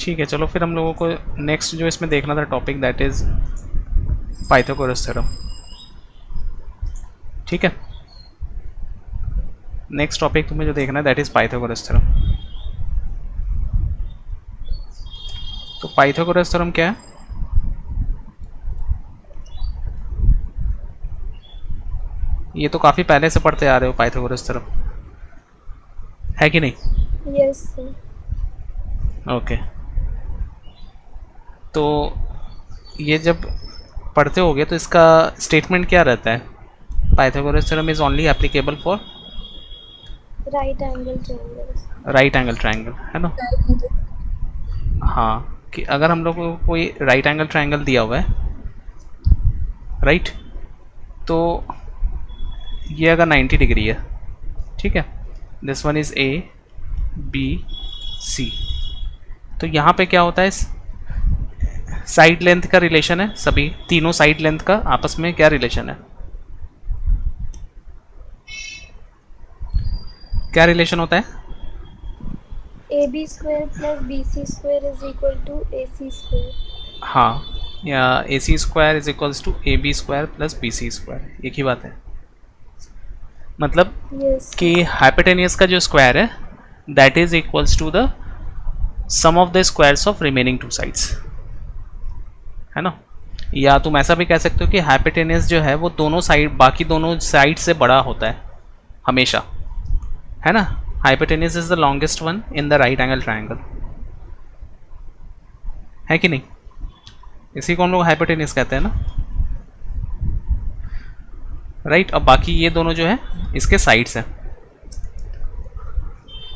ठीक है, चलो फिर हम लोगों को नेक्स्ट जो इसमें देखना था topic, that is Pythagoras theorem. ठीक है, नेक्स्ट टॉपिक तुम्हें जो देखना है दैट इज़ पाइथागोरस थ्योरम। तो पाइथागोरस थ्योरम क्या है? ये तो काफ़ी पहले से पढ़ते आ रहे हो पाइथागोरस थ्योरम, है कि नहीं? Yes sir. ओके, तो ये जब पढ़ते होगे तो इसका स्टेटमेंट क्या रहता है? Pythagoras theorem is only applicable for right angle triangles. Right angle triangle, है ना? हाँ, कि अगर हम लोग को कोई राइट एंगल ट्रायंगल दिया हुआ है, राइट, तो ये अगर 90 डिग्री है, ठीक है, this one is A B C, तो यहाँ पे क्या होता है, साइड लेंथ का रिलेशन है, सभी तीनों साइड लेंथ का आपस में क्या रिलेशन है? क्या रिलेशन होता है? AB square plus BC square is equal to AC square. हाँ, या A C square is equals to A B square plus B C square, एक ही बात है। मतलब यस कि हाइपोटेनियस का जो स्क्वायर है that is equals to the sum of the squares of remaining two sides, है ना? या तुम ऐसा भी कह सकते हो कि हाइपोटेनियस जो है वो दोनों साइड, बाकी दोनों साइड से बड़ा होता है हमेशा, है ना? Hypotenuse is the longest one in the right angle triangle, है कि नहीं? इसी को हम लोग हाइपोटेनियस कहते हैं ना, राइट? अब बाकी ये दोनों जो है इसके साइड्स हैं।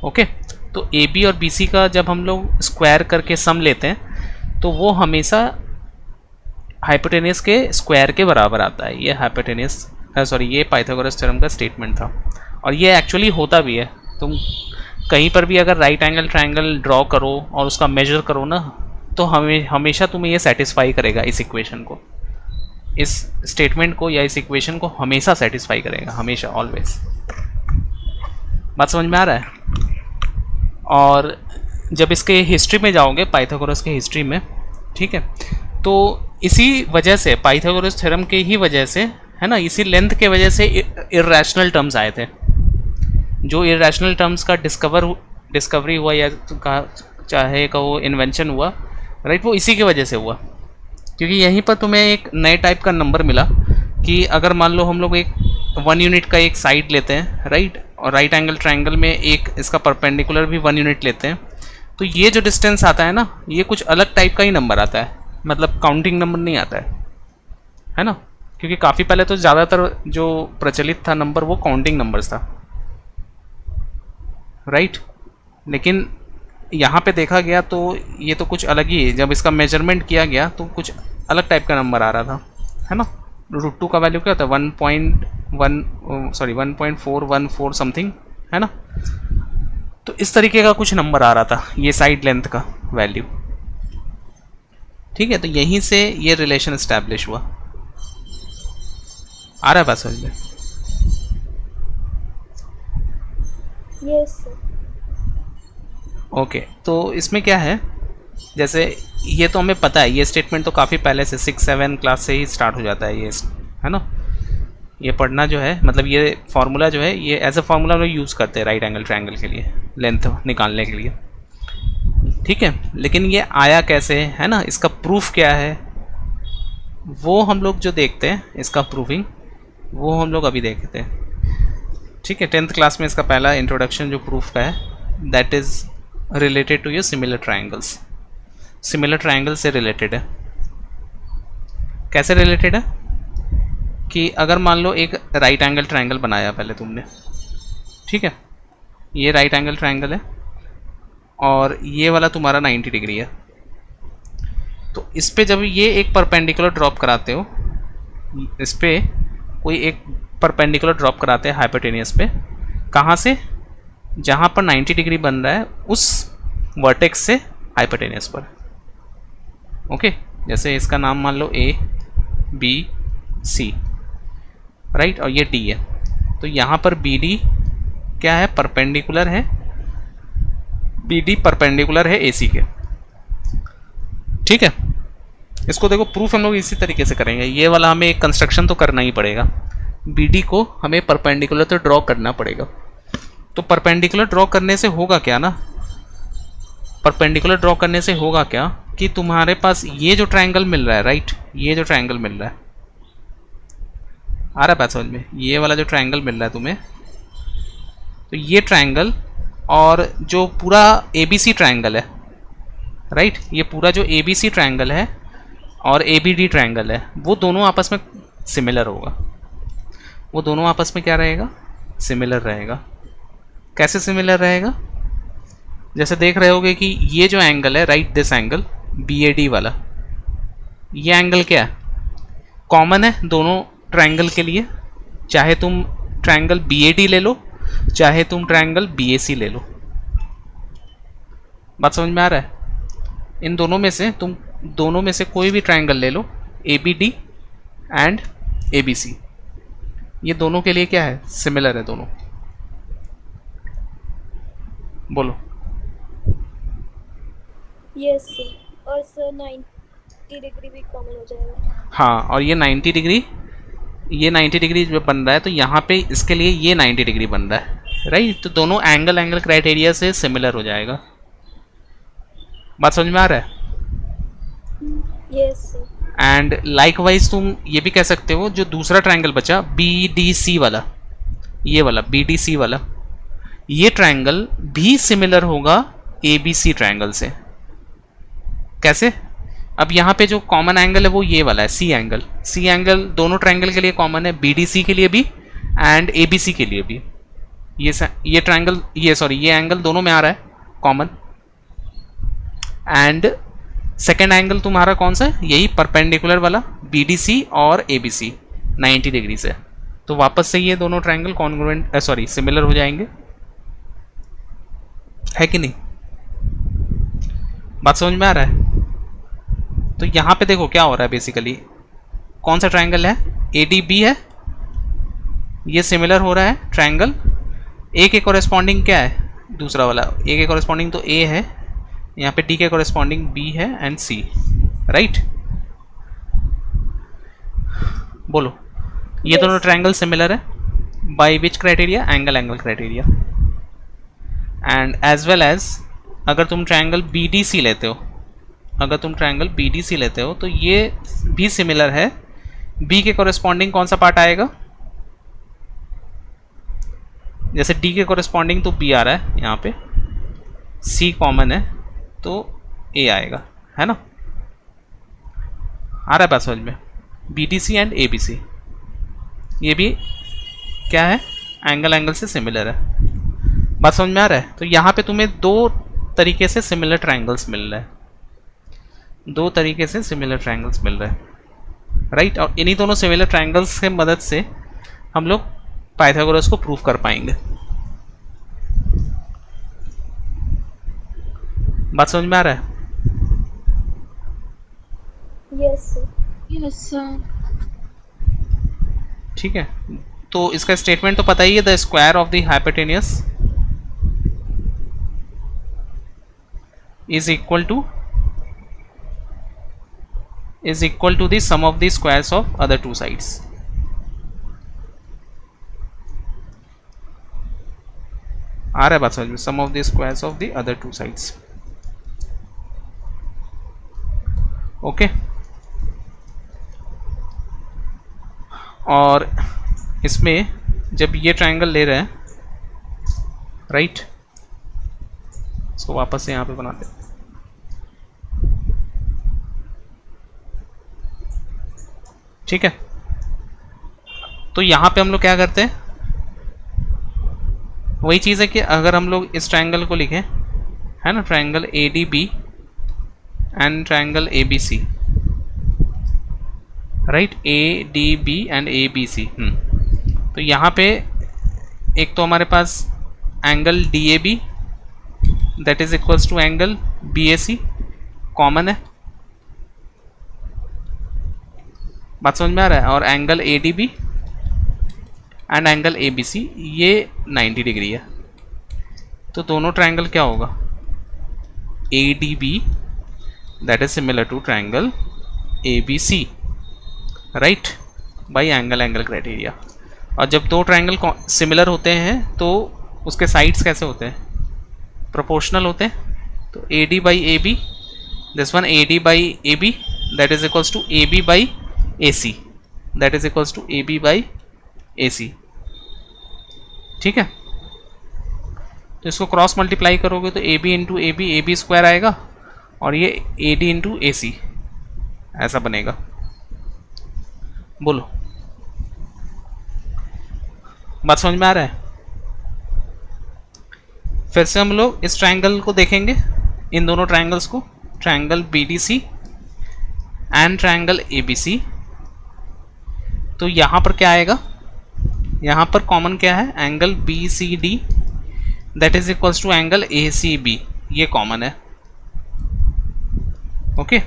ओके, तो ए बी और बी सी का जब हम लोग स्क्वायर करके सम लेते हैं तो वो हमेशा हाइपोटेनियस के स्क्वायर के बराबर आता है। ये हाइपोटेनियस सॉरी ये पाइथागोरस थ्योरम का स्टेटमेंट था, और ये एक्चुअली होता भी है। तुम कहीं पर भी अगर राइट एंगल ट्रायंगल ड्रॉ करो और उसका मेजर करो ना, तो हमेशा तुम्हें ये सेटिस्फाई करेगा, इस इक्वेशन को, इस स्टेटमेंट को या इस इक्वेशन को हमेशा सेटिस्फाई करेगा, हमेशा, ऑलवेज। बात समझ में आ रहा है? और जब इसके हिस्ट्री में जाओगे, पाइथागोरस के हिस्ट्री में, ठीक है, तो इसी वजह से, पाइथागोरस थ्योरम के ही वजह से, है ना, इसी लेंथ के वजह से इर्रेशनल टर्म्स आए थे। जो इर्रेशनल टर्म्स का डिस्कवरी हुआ या चाहे का वो इन्वेंशन हुआ, राइट, वो इसी की वजह से हुआ, क्योंकि यहीं पर तुम्हें एक नए टाइप का नंबर मिला कि अगर मान लो हम लोग एक 1 यूनिट का एक साइड लेते हैं, राइट, और राइट एंगल ट्रायंगल में एक इसका परपेंडिकुलर भी 1 यूनिट लेते हैं, तो ये जो डिस्टेंस आता है ना, ये कुछ अलग टाइप का ही नंबर आता है, मतलब काउंटिंग नंबर नहीं आता है ना? क्योंकि काफ़ी पहले तो ज़्यादातर जो प्रचलित था नंबर वो काउंटिंग नंबर्स था, राइट। लेकिन यहाँ पे देखा गया तो ये तो कुछ अलग ही है, जब इसका मेजरमेंट किया गया तो कुछ अलग टाइप का नंबर आ रहा था, है ना? √2 का वैल्यू क्या होता है? 1.414 समथिंग, है ना? तो इस तरीके का कुछ नंबर आ रहा था, ये साइड लेंथ का वैल्यू, ठीक है। तो यहीं से ये रिलेशन एस्टैब्लिश हुआ। आ रहा है बात समझ में? Yes sir. ओके, तो इसमें क्या है, जैसे ये तो हमें पता है, ये स्टेटमेंट तो काफ़ी पहले से 6-7 क्लास से ही स्टार्ट हो जाता है ये, है ना? ये पढ़ना जो है, मतलब ये फार्मूला जो है, ये एज अ फार्मूला हम लोग यूज़ करते हैं राइट एंगल ट्रायंगल के लिए, लेंथ निकालने के लिए, ठीक है। लेकिन ये आया कैसे, है ना, इसका प्रूफ क्या है, वो हम लोग जो देखते हैं, इसका प्रूफिंग, वो हम लोग अभी देखते हैं, ठीक है। 10th क्लास में इसका पहला इंट्रोडक्शन जो प्रूफ का है, that is related to your similar triangles. Similar triangle से रिलेटेड है। कैसे रिलेटेड है? कि अगर मान लो एक राइट एंगल ट्रायंगल बनाया पहले तुमने, ठीक है, ये राइट एंगल ट्रायंगल है और ये वाला तुम्हारा 90 डिग्री है, तो इस पे जब ये एक परपेंडिकुलर ड्रॉप कराते हो, इस पे कोई एक परपेंडिकुलर ड्रॉप कराते हैं हाइपोटेनियस पे, कहाँ से? जहाँ पर 90 डिग्री बन रहा है उस वर्टेक्स से हाइपोटेनियस पर, ओके। जैसे इसका नाम मान लो A B C, राइट, और ये D है, तो यहाँ पर BD क्या है? परपेंडिकुलर है, BD परपेंडिकुलर है AC के, ठीक है, इसको देखो प्रूफ हम लोग इसी तरीके से करेंगे। ये वाला हमें एक कंस्ट्रक्शन तो करना ही पड़ेगा, BD को हमें परपेंडिकुलर तो ड्रॉ करना पड़ेगा। तो परपेंडिकुलर ड्रॉ करने से होगा क्या ना, परपेंडिकुलर ड्रॉ करने से होगा क्या कि तुम्हारे पास ये जो ट्रायंगल मिल रहा है, राइट, ये जो ट्रायंगल मिल रहा है, आ रहा है बात समझ में, ये वाला जो ट्रायंगल मिल रहा है तुम्हें, तो ये ट्रायंगल और जो पूरा ABC ट्रायंगल है, राइट, ये पूरा जो ABC ट्रायंगल है और ABD ट्रायंगल है, वो दोनों आपस में सिमिलर होगा। वो दोनों आपस में क्या रहेगा, सिमिलर रहेगा। कैसे सिमिलर रहेगा, जैसे देख रहे होगे कि ये जो एंगल है, राइट, दिस एंगल BAD वाला, ये एंगल क्या है, कॉमन है दोनों ट्रायंगल के लिए। चाहे तुम ट्रायंगल BAD ले लो, चाहे तुम ट्रायंगल BAC ले लो। बात समझ में आ रहा है? इन दोनों में से तुम दोनों में से कोई भी ट्रायंगल ले लो, ABD एंड ABC, ये दोनों के लिए क्या है, सिमिलर है दोनों। बोलो। यस सर, और सर 90 डिग्री भी कॉमन हो जाएगा। हाँ, और ये 90 डिग्री, ये 90 डिग्री जो बन रहा है, तो यहाँ पे इसके लिए ये 90 डिग्री बन रहा है, राइट। तो दोनों एंगल क्राइटेरिया से सिमिलर हो जाएगा। बात समझ में आ रहा है? Yes sir. एंड लाइकवाइज तुम ये भी कह सकते हो, जो दूसरा ट्रायंगल बचा BDC वाला, ये वाला BDC वाला, ये ट्रायंगल भी सिमिलर होगा ABC ट्रायंगल से। कैसे? अब यहाँ पे जो कॉमन एंगल है वो ये वाला है, C एंगल। C एंगल दोनों ट्रायंगल के लिए कॉमन है, BDC के लिए भी एंड ABC के लिए भी। ये ट्रायंगल, ये एंगल दोनों में आ रहा है कॉमन। एंड सेकेंड एंगल तुम्हारा कौन सा है, यही परपेंडिकुलर वाला BDC और ABC 90 डिग्री से। तो वापस से ये दोनों ट्रायंगल कॉन्ग्रुएंट सिमिलर हो जाएंगे, है कि नहीं? बात समझ में आ रहा है? तो यहाँ पे देखो क्या हो रहा है, बेसिकली कौन सा ट्रायंगल है, ADB है, ये सिमिलर हो रहा है ट्रायंगल। A के कॉरेस्पॉन्डिंग क्या है, दूसरा वाला A के कॉरेस्पॉन्डिंग तो A है, यहाँ पे D के कॉरेस्पॉन्डिंग B है एंड C, राइट। बोलो, ये दोनों ट्रायंगल सिमिलर है by which criteria, angle criteria. And as well as अगर तुम ट्रायंगल BDC लेते हो, तो ये भी सिमिलर है। B के कॉरेस्पॉन्डिंग कौन सा पार्ट आएगा, जैसे D के कॉरेस्पॉन्डिंग तो B आ रहा है, यहाँ पे C कॉमन है तो A आएगा, है ना? आ रहा है बात समझ में? BDC एंड ABC ये भी क्या है, एंगल से सिमिलर है। बात समझ में आ रहा है? तो यहाँ पे तुम्हें दो तरीके से सिमिलर ट्रायंगल्स मिल रहे हैं, राइट। और इन्हीं दोनों सिमिलर ट्रायंगल्स के मदद से हम लोग पाइथागोरस को प्रूव कर पाएंगे। बात समझ में आ रहा है? Yes sir. ठीक है, तो इसका स्टेटमेंट तो पता ही है, the square of the hypotenuse is equal to the sum of the squares of other two sides। आ रहा है बात समझ में? sum of the squares of the other two sides। Okay, और इसमें जब ये ट्रायंगल ले रहे हैं, राइट, इसको वापस से यहाँ पे बनाते हैं। ठीक है, तो यहाँ पे हम लोग क्या करते हैं, वही चीज़ है कि अगर हम लोग इस ट्रायंगल को लिखें, है ना, triangle ADB and triangle ABC, right, ADB and ABC। तो यहाँ पे एक तो हमारे पास angle DAB that is equals to angle BAC common है। बात समझ में आ रहा है? और angle ADB and angle ABC ये 90 डिग्री है। तो दोनों ट्रायंगल क्या होगा, ADB that is similar to triangle ABC, right, by angle criteria. और जब दो ट्रायंगल सिमिलर होते हैं तो उसके साइड्स कैसे होते हैं? प्रोपोर्शनल होते हैं। तो AD by AB, this one AD by AB that is equals to AB by AC, that is equals to AB by AC, ठीक है। तो इसको क्रॉस मल्टीप्लाई करोगे तो AB इंटू AB स्क्वायर आएगा और ये AD इंटू AC ऐसा बनेगा। बोलो, बात समझ में आ रहा है? फिर से हम लोग इस ट्रायंगल को देखेंगे, इन दोनों ट्रायंगल्स को, triangle BDC and triangle ABC। तो यहाँ पर क्या आएगा? यहाँ पर कॉमन क्या है? Angle BCD that is equals to angle ACB, ये कॉमन है, ओके।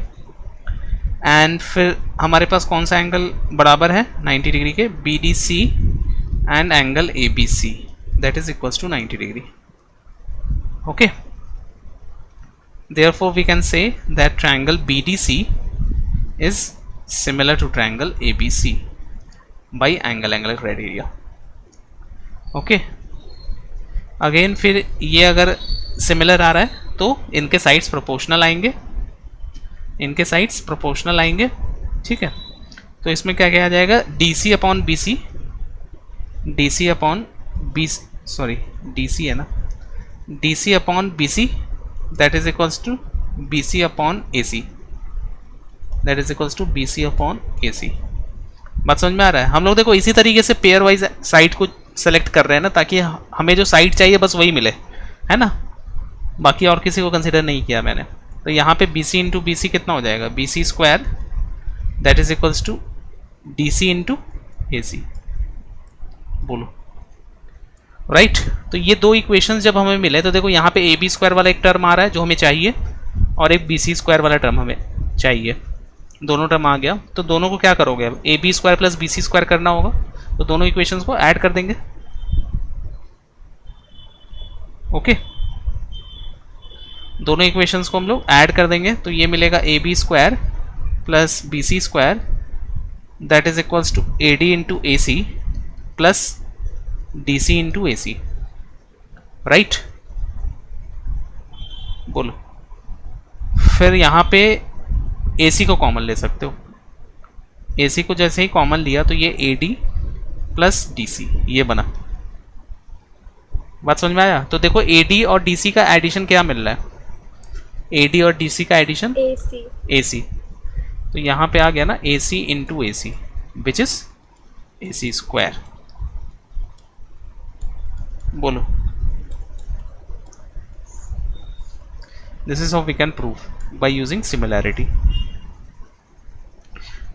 एंड फिर हमारे पास कौन सा एंगल बराबर है 90 डिग्री के? BDC and angle ABC that is equals to 90 degree, okay. Therefore we can say that triangle BDC is similar to triangle ABC by angle criteria, okay। Again फिर ये अगर सिमिलर आ रहा है तो इनके साइड्स प्रोपोर्शनल आएंगे, इनके साइड्स प्रोपोर्शनल आएंगे, ठीक है। तो इसमें क्या क्या आ जाएगा? DC upon BC, DC upon BC, sorry DC है ना, DC upon BC that is equals to BC upon AC, that is equals to BC upon AC। बात समझ में आ रहा है? हम लोग देखो इसी तरीके से पेयर वाइज साइड को सेलेक्ट कर रहे हैं ना, ताकि हमें जो साइड चाहिए बस वही मिले, है ना, बाकी और किसी को कंसिडर नहीं किया मैंने। तो यहाँ पे BC इंटू BC कितना हो जाएगा? BC square that is equals to DC into AC, बोलो, राइट। तो ये दो इक्वेशंस जब हमें मिले तो देखो यहाँ पे AB स्क्वायर वाला एक टर्म आ रहा है जो हमें चाहिए और एक BC स्क्वायर वाला टर्म हमें चाहिए, दोनों टर्म आ गया। तो दोनों को क्या करोगे? अब AB square plus BC square करना होगा, तो दोनों इक्वेशंस को ऐड कर देंगे, ओके। दोनों इक्वेशंस को हम लोग ऐड कर देंगे तो ये मिलेगा AB square plus BC square that is equals to AD into AC plus DC into AC, right, बोलो। फिर यहाँ पे AC को कॉमन ले सकते हो, AC को जैसे ही कॉमन लिया तो ये AD प्लस DC ये बना। बात समझ में आया? तो देखो AD और DC का एडिशन क्या मिल रहा है? AD और DC का एडिशन AC, तो यहाँ पे आ गया ना AC into AC which is AC square, बोलो। This is how we can prove by using similarity,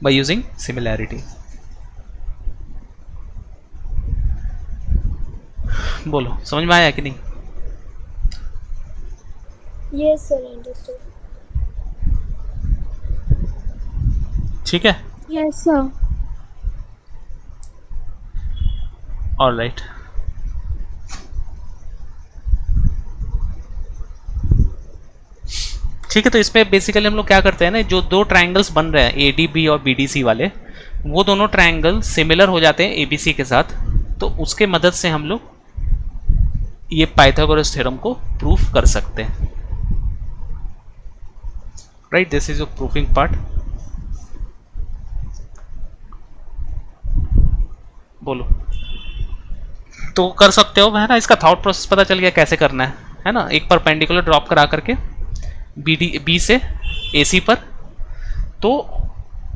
by using similarity, बोलो, समझ में आया कि नहीं? Yes sir, understood. ठीक है, Yes, sir. All right. ठीक है, तो इसमें बेसिकली हम लोग क्या करते हैं ना, जो दो ट्रायंगल्स बन रहे हैं ADB और BDC वाले, वो दोनों ट्रायंगल सिमिलर हो जाते हैं ABC के साथ, तो उसके मदद से हम लोग ये पाइथागोरस थ्योरम को प्रूफ कर सकते हैं, right. This is your proofing part, बोलो। तो कर सकते हो, है ना, इसका थॉट प्रोसेस पता चल गया कैसे करना है ना। एक परपेंडिकुलर ड्रॉप करा करके B से AC पर, तो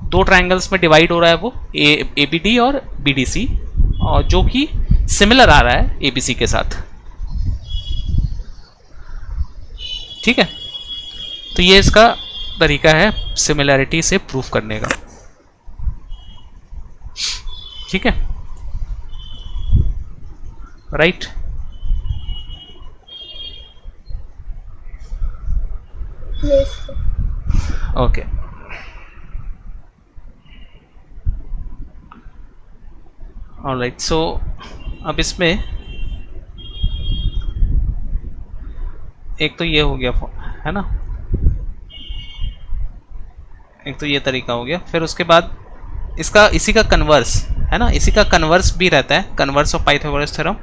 दो ट्रायंगल्स में डिवाइड हो रहा है वो ABD और BDC, और जो कि सिमिलर आ रहा है ABC के साथ, ठीक है। तो ये इसका तरीका है सिमिलैरिटी से प्रूफ करने का, ठीक है, right. Yes sir. Okay, alright. So अब इसमें एक तो ये हो गया, है ना, एक तो ये तरीका हो गया। फिर उसके बाद इसका इसी का कन्वर्स है ना, इसी का कन्वर्स भी रहता है, कन्वर्स ऑफ पाइथागोरस थ्योरम।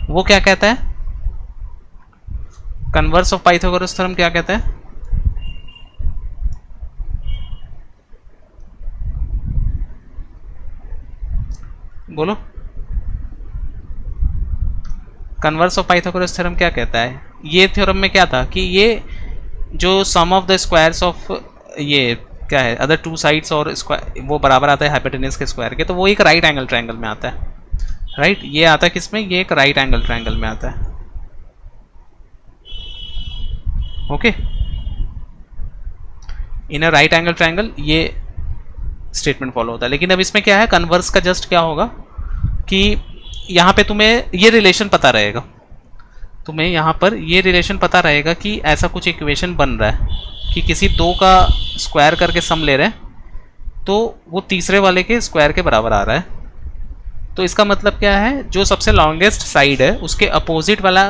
वो क्या कहता है, कन्वर्स ऑफ पाइथागोरस थ्योरम क्या कहता है? बोलो, कन्वर्स ऑफ पाइथागोरस थ्योरम क्या कहता है? ये थ्योरम में क्या था कि ये जो सम ऑफ द स्क्वायर्स ऑफ ये क्या है अदर टू साइड्स और स्क्वायर वो बराबर आता है हाइपोटेनस के स्क्वायर के, तो वो एक राइट एंगल ट्रायंगल में आता है, राइट। ये आता है किसमें? ये एक राइट एंगल ट्रायंगल में आता है। Okay, in a right angle triangle ये स्टेटमेंट फॉलो होता है। लेकिन अब इसमें क्या है, कन्वर्स का जस्ट क्या होगा कि यहाँ पे तुम्हें ये रिलेशन पता रहेगा, तुम्हें यहाँ पर ये रिलेशन पता रहेगा कि ऐसा कुछ इक्वेशन बन रहा है कि किसी दो का स्क्वायर करके सम ले रहे हैं तो वो तीसरे वाले के स्क्वायर के बराबर आ रहा है। तो इसका मतलब क्या है, जो सबसे लॉन्गेस्ट साइड है उसके अपोजिट वाला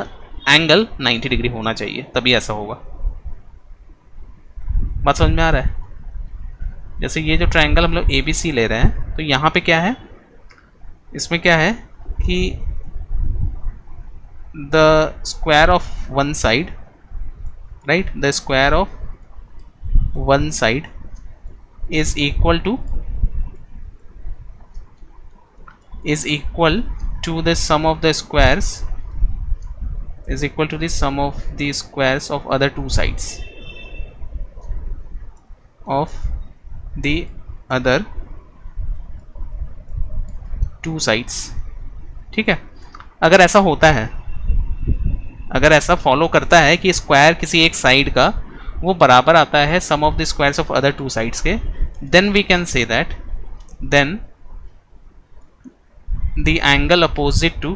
एंगल 90 डिग्री होना चाहिए, तभी ऐसा होगा। बात समझ में आ रहा है? जैसे ये जो ट्रायंगल हम लोग ABC ले रहे हैं, तो यहाँ पे क्या है, इसमें क्या है कि the square of one side, right, the square of one side is equal to the sum of the squares is equal to the sum of the squares of other two sides of the other two sides। ठीक है, अगर ऐसा होता है, अगर ऐसा follow करता है कि स्क्वायर किसी एक साइड का वो बराबर आता है sum of the squares of other two sides के, then we can say that then the angle opposite to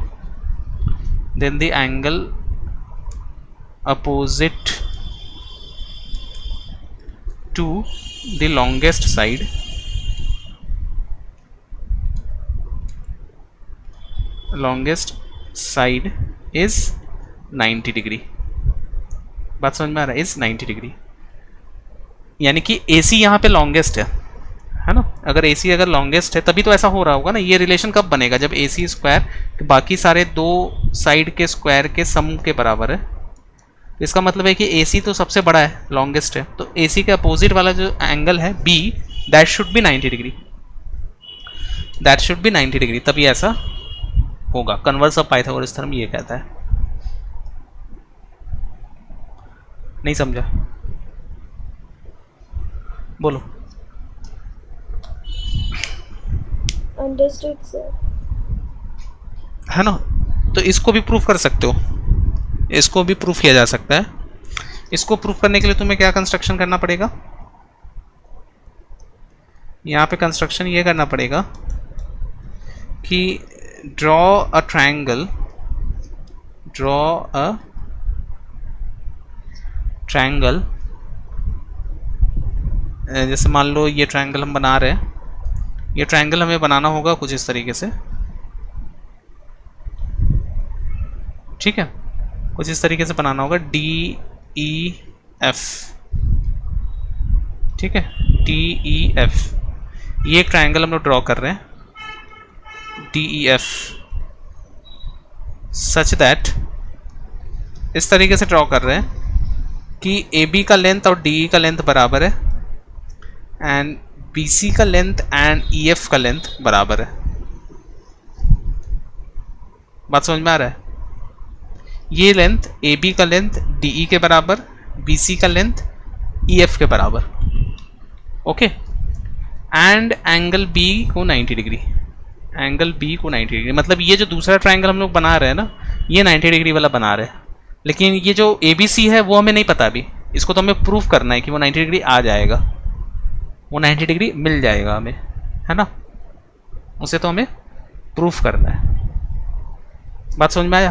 the longest side is 90 degree. बात समझ में आ रहा है? इज 90 डिग्री, यानी कि AC यहाँ पे लॉन्गेस्ट है ना। अगर AC अगर लॉन्गेस्ट है तभी तो ऐसा हो रहा होगा ना। ये रिलेशन कब बनेगा, जब AC स्क्वायर बाकी सारे दो साइड के स्क्वायर के सम के बराबर है। तो इसका मतलब है कि AC तो सबसे बड़ा है, लॉन्गेस्ट है, तो AC के अपोजिट वाला जो एंगल है B, that should be 90 degree, that should be 90 degree, तभी ऐसा होगा। कन्वर्स ऑफ पाइथागोरस थ्योरम ये कहता है। नहीं समझा? बोलो। Understood sir. है ना, तो इसको भी प्रूफ कर सकते हो, इसको भी प्रूफ किया जा सकता है। इसको प्रूफ करने के लिए तुम्हें क्या कंस्ट्रक्शन करना पड़ेगा, यहाँ पे कंस्ट्रक्शन ये करना पड़ेगा कि ड्रॉ अ ट्रायंगल जैसे मान लो ये ट्रायंगल हम बना रहे हैं, ये ट्रायंगल हमें बनाना होगा कुछ इस तरीके से, ठीक है, कुछ इस तरीके से बनाना होगा DEF, ठीक है, DEF। ये एक ट्रायंगल हम लोग ड्रॉ कर रहे हैं DEF, सच दैट इस तरीके से ड्रॉ कर रहे हैं कि AB का लेंथ और DE का लेंथ बराबर है एंड BC का लेंथ एंड EF का लेंथ बराबर है। बात समझ में आ रहा है? ये लेंथ AB का लेंथ DE के बराबर, BC का लेंथ EF के बराबर, ओके, एंड एंगल B को 90 डिग्री, एंगल B को 90 डिग्री। मतलब ये जो दूसरा ट्रायंगल हम लोग बना रहे हैं ना, ये 90 डिग्री वाला बना रहे हैं, लेकिन ये जो ABC है वो हमें नहीं पता अभी, इसको तो हमें प्रूफ करना है कि वो 90 डिग्री आ जाएगा, वो 90 डिग्री मिल जाएगा हमें, है ना, उसे तो हमें प्रूफ करना है। बात समझ में आया?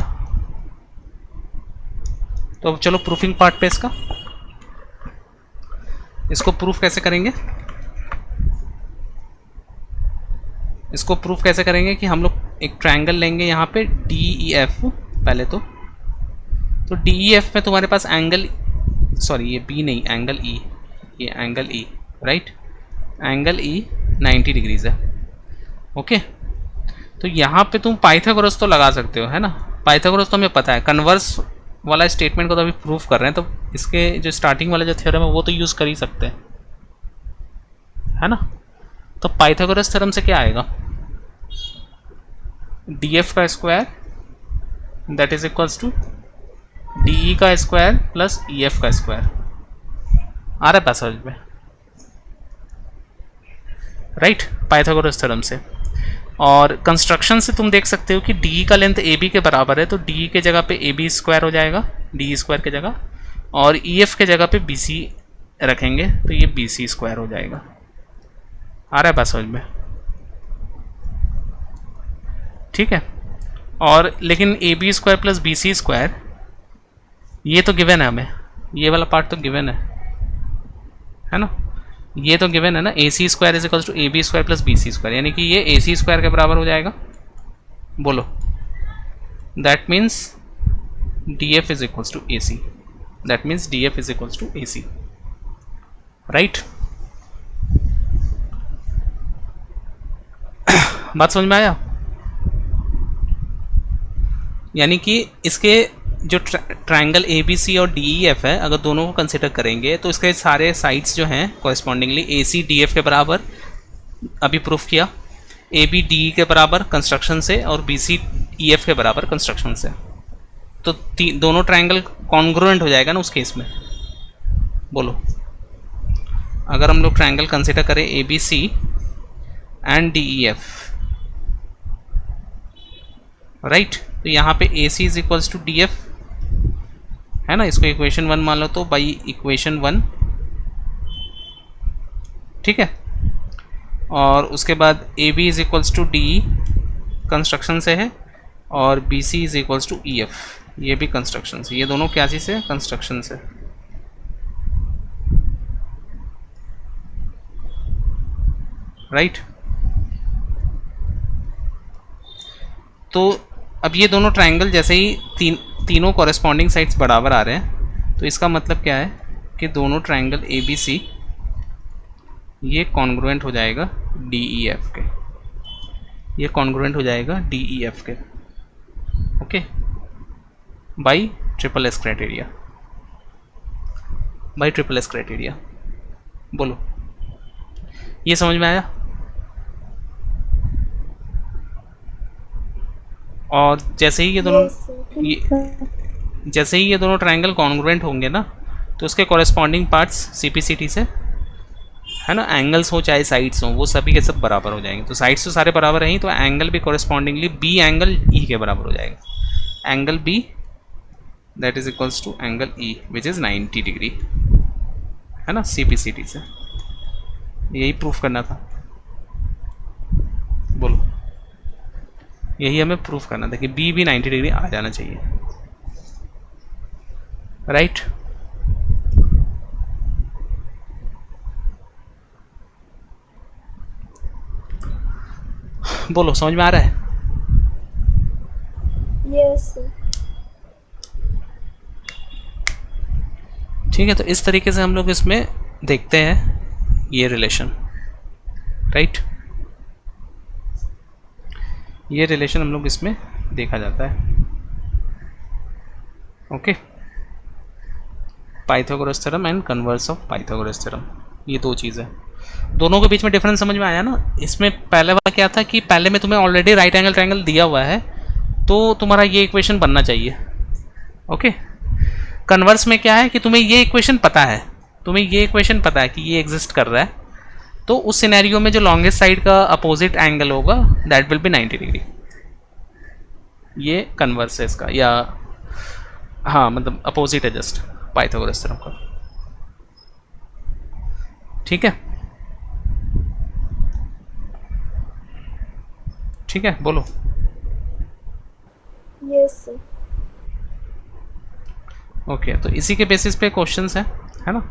तो अब चलो प्रूफिंग पार्ट पे इसको प्रूफ कैसे करेंगे, इसको प्रूफ कैसे करेंगे कि हम लोग एक ट्रायंगल लेंगे यहाँ पे DEF पहले तो DEF में तुम्हारे पास एंगल, सॉरी ये B नहीं, एंगल E, ये angle E, right. Angle E 90 degrees है। ओके, तो यहाँ पे तुम पाइथागोरस तो लगा सकते हो, है ना। पाइथागोरस तो हमें पता है, कन्वर्स वाला स्टेटमेंट को तो अभी प्रूफ कर रहे हैं, तो इसके जो स्टार्टिंग वाला जो थ्योरम है वो तो यूज़ कर ही सकते हैं, है ना। तो पाइथागोरस थ्योरम से क्या आएगा, डी एफ का square that is equals to D E का स्क्वायर प्लस ई एफ का स्क्वायर। आ रहा है पैसेज में, राइट, पाइथागोरस थ्योरम से। और कंस्ट्रक्शन से तुम देख सकते हो कि डी का लेंथ ए बी के बराबर है, तो डी के जगह पे ए बी स्क्वायर हो जाएगा, डी स्क्वायर के जगह, और ई एफ के जगह पे बी सी रखेंगे तो ये बी सी स्क्वायर हो जाएगा। आ रहा है बात समझ में, ठीक है। और लेकिन A B square plus B C square ये तो गिवन है हमें, ये वाला पार्ट तो गिवन है ना, ये तो गिवन है ना, A C square is equals to A B square plus B C square, यानी कि ये ए सी स्क्वायर के बराबर हो जाएगा। बोलो, that means D F is equals to A C, that means D F is equals to A C, right. बात समझ में आया, यानी कि इसके जो ट्रायंगल ए बी सी और डी ई एफ है, अगर दोनों को कंसिडर करेंगे तो इसके सारे साइड्स जो हैं कॉरेस्पॉन्डिंगली ए सी डी एफ के बराबर, अभी प्रूफ किया, ए बी डी ई के बराबर कंस्ट्रक्शन से, और बी सी ई एफ के बराबर कंस्ट्रक्शन से, तो दोनों ट्रायंगल कॉन्ग्रुएंट हो जाएगा ना उस केस में। बोलो, अगर हम लोग ट्रायंगल कंसिडर करें A B C and D E F, right, तो यहाँ पे A C is equals to D F, है ना, इसको इक्वेशन 1 मान लो, तो बाई इक्वेशन 1, ठीक है। और उसके बाद A B is equals to D E construction से है, और B C is equals to E F, ये भी कंस्ट्रक्शन से, ये दोनों क्या चीज़ से, कंस्ट्रक्शन से, राइट। तो अब ये दोनों ट्रायंगल जैसे ही तीनों कॉरेस्पॉन्डिंग साइड्स बराबर आ रहे हैं, तो इसका मतलब क्या है कि दोनों ट्रायंगल ए बी सी ये कॉन्ग्रुएंट हो जाएगा डी ई एफ के, ये कॉन्ग्रुएंट हो जाएगा डी ई एफ के, okay, by triple S criteria, by triple S criteria. बोलो, ये समझ में आया। और जैसे ही ये दोनों ट्रायंगल कॉन्ग्रुएंट होंगे ना, तो उसके कॉरेस्पॉन्डिंग पार्ट्स सीपीसीटी से, है ना, एंगल्स हो चाहे साइड्स हो, वो सभी के सब बराबर हो जाएंगे। तो साइड्स तो सारे बराबर हैं, तो एंगल भी कॉरेस्पॉन्डिंगली बी एंगल ई के बराबर हो जाएगा, angle B that is equals to angle E which is 90 degree, है ना, सीपीसीटी से। यही प्रूफ करना था। बोलो, यही हमें प्रूफ करना था कि बी भी 90 डिग्री आ जाना चाहिए, राइट। बोलो, समझ में आ रहा है। यस। ठीक है, तो इस तरीके से हम लोग इसमें देखते हैं ये रिलेशन, राइट, ये रिलेशन हम लोग इसमें देखा जाता है, okay. Pythagoras theorem and converse of Pythagoras theorem, ये दो चीज़ें, दोनों के बीच में डिफरेंस समझ में आया ना। इसमें पहले वाला क्या था कि पहले में तुम्हें ऑलरेडी राइट एंगल ट्रायंगल दिया हुआ है, तो तुम्हारा ये इक्वेशन बनना चाहिए, ओके। कन्वर्स में क्या है कि तुम्हें ये इक्वेशन पता है, कि ये एग्जिस्ट कर रहा है, तो उस सिनेरियो में जो लॉन्गेस्ट साइड का अपोजिट एंगल होगा दैट विल बी 90 डिग्री। ये कन्वर्स है इसका, या हाँ मतलब अपोजिट है जस्ट पाइथागोरस थ्योरम का, ठीक है, ठीक है। बोलो, यस। ओके, तो इसी के बेसिस पे क्वेश्चंस है ना,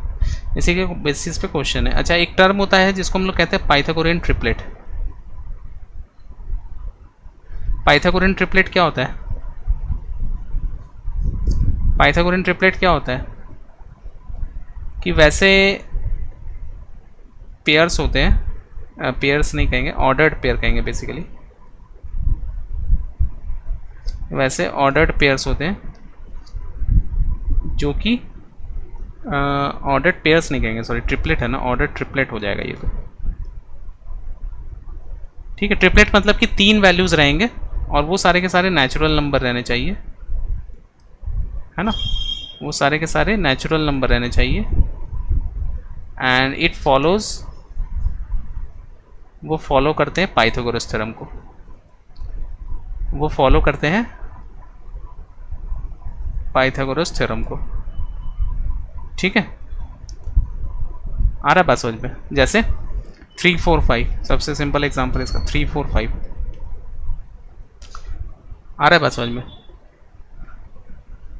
इसी के बेसिस पे क्वेश्चन है। अच्छा, एक टर्म होता है जिसको हम लोग कहते हैं पाइथागोरियन ट्रिपलेट। पाइथागोरियन ट्रिपलेट क्या होता है, पाइथागोरियन ट्रिपलेट क्या होता है कि वैसे पेयर्स होते हैं, पेयर्स नहीं कहेंगे, ऑर्डर्ड पेयर कहेंगे बेसिकली। वैसे ऑर्डर्ड पेयर्स होते हैं जो कि ऑर्डर्ड पेयर्स नहीं कहेंगे, सॉरी ट्रिपलेट है ना, ऑर्डर्ड ट्रिपलेट हो जाएगा ये तो। ठीक है, ट्रिपलेट मतलब कि 3 वैल्यूज रहेंगे और वो सारे के सारे नेचुरल नंबर रहने चाहिए, है ना, वो सारे के सारे नेचुरल नंबर रहने चाहिए। एंड इट फॉलोज, वो फॉलो करते हैं पाइथागोरस थ्योरम को, वो फॉलो करते हैं पाइथागोरस थ्योरम को। ठीक है, आ रहा है बात समझ में? जैसे 3 4 5 सबसे सिंपल एग्जांपल इसका, 3 4 5 आ रहा है बात समझ में?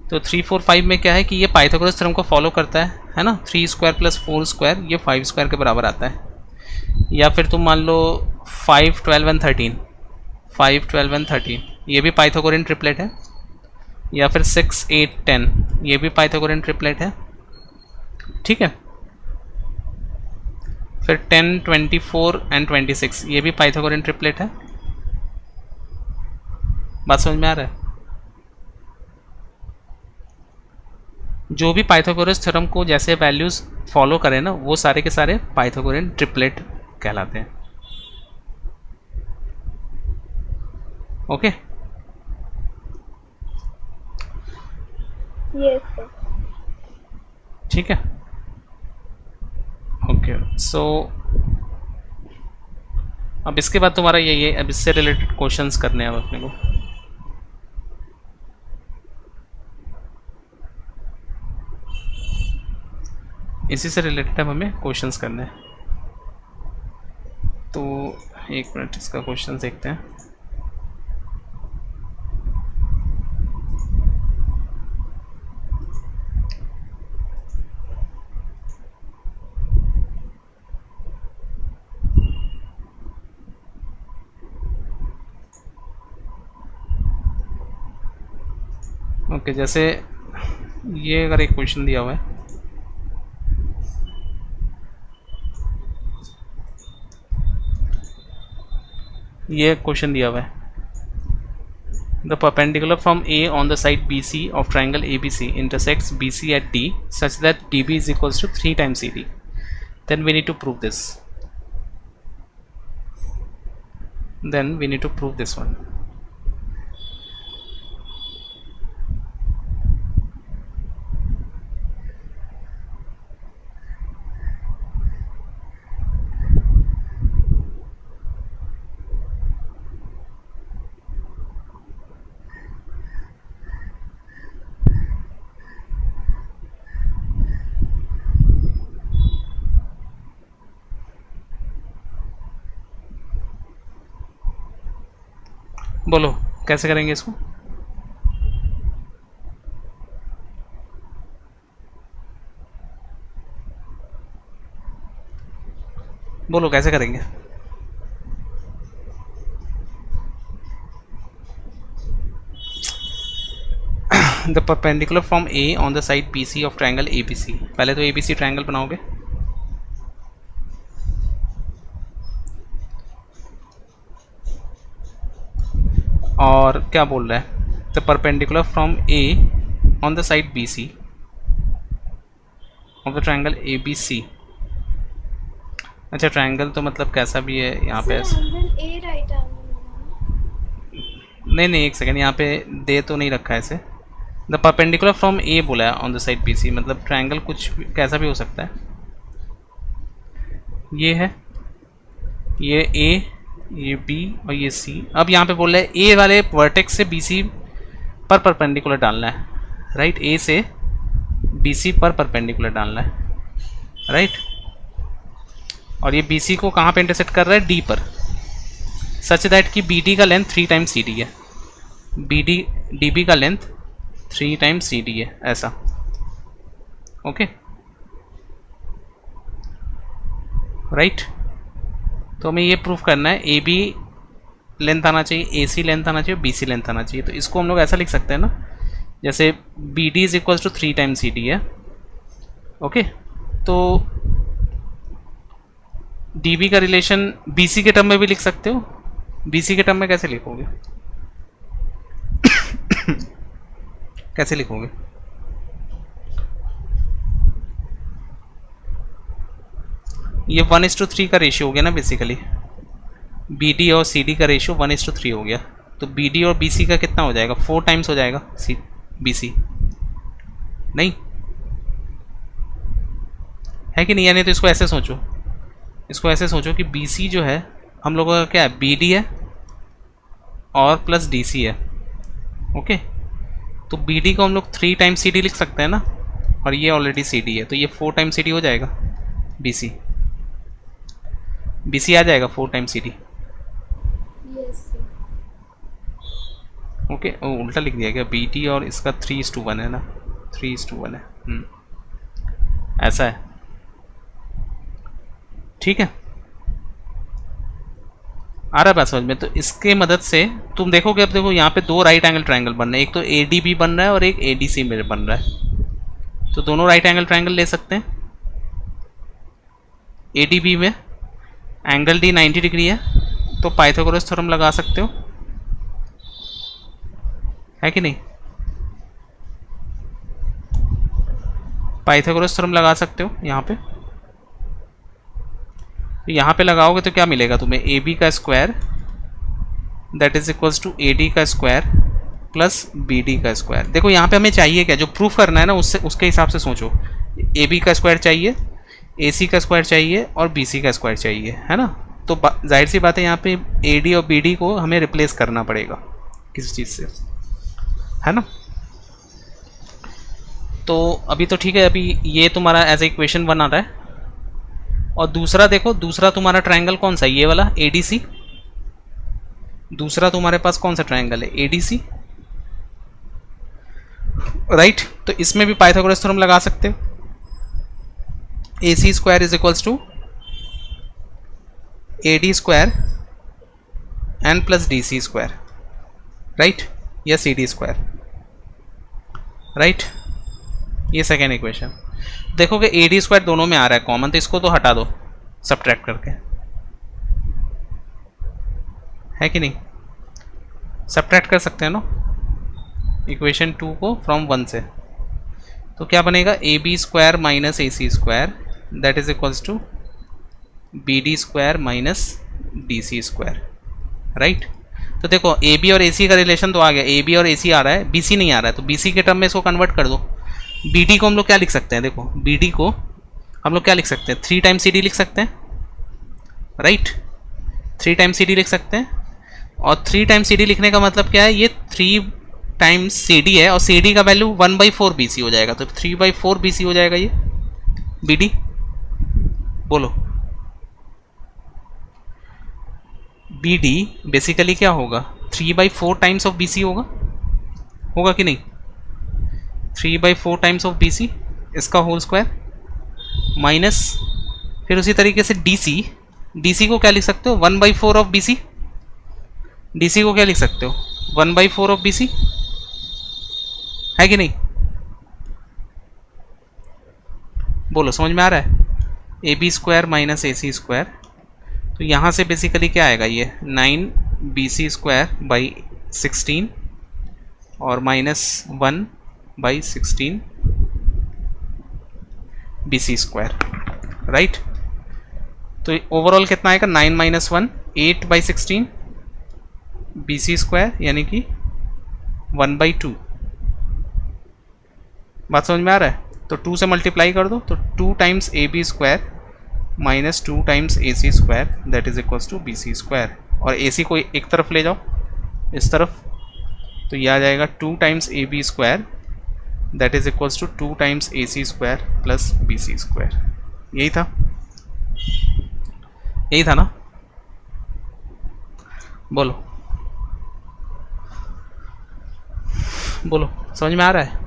तो 3 4 5 में क्या है कि ये पाइथागोरस थ्योरम को फॉलो करता है ना, 3 स्क्वायर प्लस 4 स्क्वायर ये 5 स्क्वायर के बराबर आता है। या फिर तुम मान लो 5 12 एंड 13, 5 12 एंड 13 ये भी पाइथागोरियन ट्रिपलेट है। या फिर 6 8 10 ये भी पाइथागोरियन ट्रिपलेट है। ठीक है, फिर 10 24 एंड 26 ये भी पाइथागोरियन ट्रिपलेट है। बात समझ में आ रहा है? जो भी पाइथागोरस थ्योरम को जैसे वैल्यूज फॉलो करें ना, वो सारे के सारे पाइथागोरियन ट्रिपलेट कहलाते हैं। Okay, yes sir. ठीक है, ओके। सो अब इसके बाद तुम्हारा ये अब इससे रिलेटेड क्वेश्चंस करने हैं अब अपने को। इसी से रिलेटेड अब हमें क्वेश्चंस करने हैं। तो एक मिनट इसका क्वेश्चन देखते हैं। ओके, जैसे ये अगर एक क्वेश्चन दिया हुआ है, ये क्वेश्चन दिया हुआ है, the perpendicular from A on the side B C of triangle A B C intersects B C at D such that D B is equals to 3 times C D, then we need to prove this, then we need to prove this one. बोलो कैसे करेंगे इसको? बोलो कैसे करेंगे? The perpendicular from A on the side B C of triangle A B C, पहले तो A B C triangle बनाओगे, और क्या बोल रहा है, the perpendicular from A on the side B C of the triangle A B C. अच्छा, triangle तो मतलब कैसा भी है यहाँ पे? नहीं एक सेकेंड, यहाँ पे दे तो नहीं रखा है ऐसे। द परपेंडिकुलर फ्रॉम ए बोला है on the side B C, मतलब ट्राइंगल कुछ कैसा भी हो सकता है। ये है, ये ए, ये बी और ये सी। अब यहाँ पे बोल रहा है ए वाले वर्टेक्स से बी सी पर परपेंडिकुलर डालना है, राइट? ए से बी सी पर परपेंडिकुलर डालना है, राइट? और ये बी सी को कहाँ पे इंटरसेक्ट कर रहा है? डी पर, सच दैट कि बी डी का लेंथ 3 times सी डी है, बी डी डी बी का लेंथ 3 times सी डी है, ऐसा। Okay, right? तो हमें ये प्रूफ करना है ए बी लेंथ आना चाहिए, ए सी लेंथ आना चाहिए, बी सी लेंथ आना चाहिए। तो इसको हम लोग ऐसा लिख सकते हैं ना, जैसे B D is equals to 3 times C D है। ओके, तो डीबी का रिलेशन बीसी के टर्म में भी लिख सकते हो। बीसी के टर्म में कैसे लिखोगे? कैसे लिखोगे? ये 1:3 का रेशियो हो गया ना बेसिकली। BD और CD का रेशियो 1:3 हो गया, तो BD और BC का कितना हो जाएगा? 4 टाइम्स हो जाएगा BC, नहीं है कि नहीं? यानी तो इसको ऐसे सोचो, इसको ऐसे सोचो कि BC जो है हम लोगों का क्या है? BD है और प्लस DC है। ओके, तो BD को हम लोग 3 टाइम्स CD लिख सकते हैं ना, और ये ऑलरेडी CD है, तो ये 4 टाइम्स CD हो जाएगा। BC आ जाएगा 4 times CD। Yes sir. Okay, उल्टा लिख दिया गया। BD और इसका 3:1 है ना, 3:1 है। ऐसा है, ठीक है, आ रहा है बात समझ में? तो इसके मदद से तुम देखोगे, अब देखो यहाँ पे 2 राइट एंगल ट्रायंगल बन रहे हैं, एक तो ADB बन रहा है और एक ADC में बन रहा है। तो दोनों राइट एंगल ट्रायंगल ले सकते हैं। ADB में एंगल D 90 डिग्री है, तो पाइथागोरस थ्योरम लगा सकते हो, है कि नहीं? पाइथागोरस थ्योरम लगा सकते हो यहाँ पे। तो यहाँ पे लगाओगे तो क्या मिलेगा तुम्हें? AB का square that is equals to AD का स्क्वायर प्लस BD का स्क्वायर। देखो यहाँ पे हमें चाहिए क्या? जो प्रूफ करना है ना, उससे उसके हिसाब से सोचो। AB का स्क्वायर चाहिए, AC का स्क्वायर चाहिए और BC का स्क्वायर चाहिए, है ना? तो जाहिर सी बात है यहाँ पे AD और BD को हमें रिप्लेस करना पड़ेगा किसी चीज़ से, है ना? तो अभी तो ठीक है, अभी ये तुम्हारा एज ए इक्वेशन 1 आ रहा है। और दूसरा देखो, दूसरा तुम्हारा ट्रायंगल कौन सा है? ये वाला ADC। दूसरा तुम्हारे पास कौन सा ट्रायंगल है? ADC, right? तो इसमें भी पाइथागोरस थ्योरम लगा सकते हो। AC square is equals to AD square and plus DC square, right? या CD स्क्वायर, राइट? ये सेकेंड इक्वेशन। देखोगे AD स्क्वायर दोनों में आ रहा है कॉमन, तो इसको तो हटा दो सब्ट्रैक्ट करके, है कि नहीं? सब्ट्रैक्ट कर सकते हैं ना इक्वेशन 2 को फ्रॉम 1 से। तो क्या बनेगा? AB square minus AC square that is equals to BD square minus DC square, right? तो देखो AB और AC का रिलेशन तो आ गया, AB और AC आ रहा है, BC नहीं आ रहा है, तो BC के टर्म में इसको कन्वर्ट कर दो। BD को हम लोग क्या लिख सकते हैं? देखो BD को हम लोग क्या लिख सकते हैं? 3 टाइम्स CD लिख सकते हैं, राइट? 3 टाइम्स CD लिख सकते हैं। और 3 टाइम्स CD लिखने का मतलब क्या है? ये 3 टाइम्स CD है और CD का वैल्यू 1/4 BC हो जाएगा, तो 3/4 BC हो जाएगा ये BD। बोलो, BD बेसिकली क्या होगा? 3/4 टाइम्स ऑफ BC होगा, होगा कि नहीं? 3/4 टाइम्स ऑफ BC, इसका होल स्क्वायर माइनस, फिर उसी तरीके से DC को क्या लिख सकते हो? 1/4 ऑफ BC। DC को क्या लिख सकते हो? 1/4 ऑफ BC, है कि नहीं? बोलो, समझ में आ रहा है? AB square minus AC square, तो यहाँ से बेसिकली क्या आएगा? ये 9 BC स्क्वायर बाई 16 और माइनस 1/16 BC स्क्वायर, राइट? तो ओवरऑल कितना आएगा? 9 माइनस 1 8/16 BC स्क्वायर, यानी कि 1/2। बात समझ में आ रहा है? तो 2 से मल्टीप्लाई कर दो, तो 2 times AB square minus 2 times AC square that is equals to BC square. और AC को एक तरफ ले जाओ, इस तरफ, तो ये आ जाएगा 2 times AB square that is equals to 2 times AC square plus BC square. यही था, यही था ना? बोलो बोलो, समझ में आ रहा है?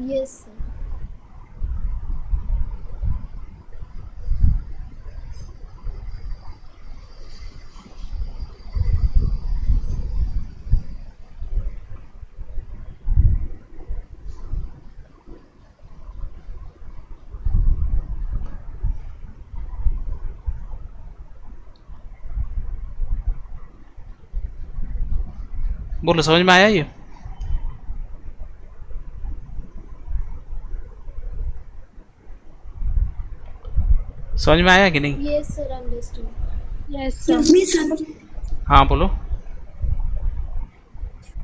Yes sir. बोलो समझ में आया ये? समझ में आया कि नहीं? Yes, sir, understood. Yes, sir. हाँ बोलो।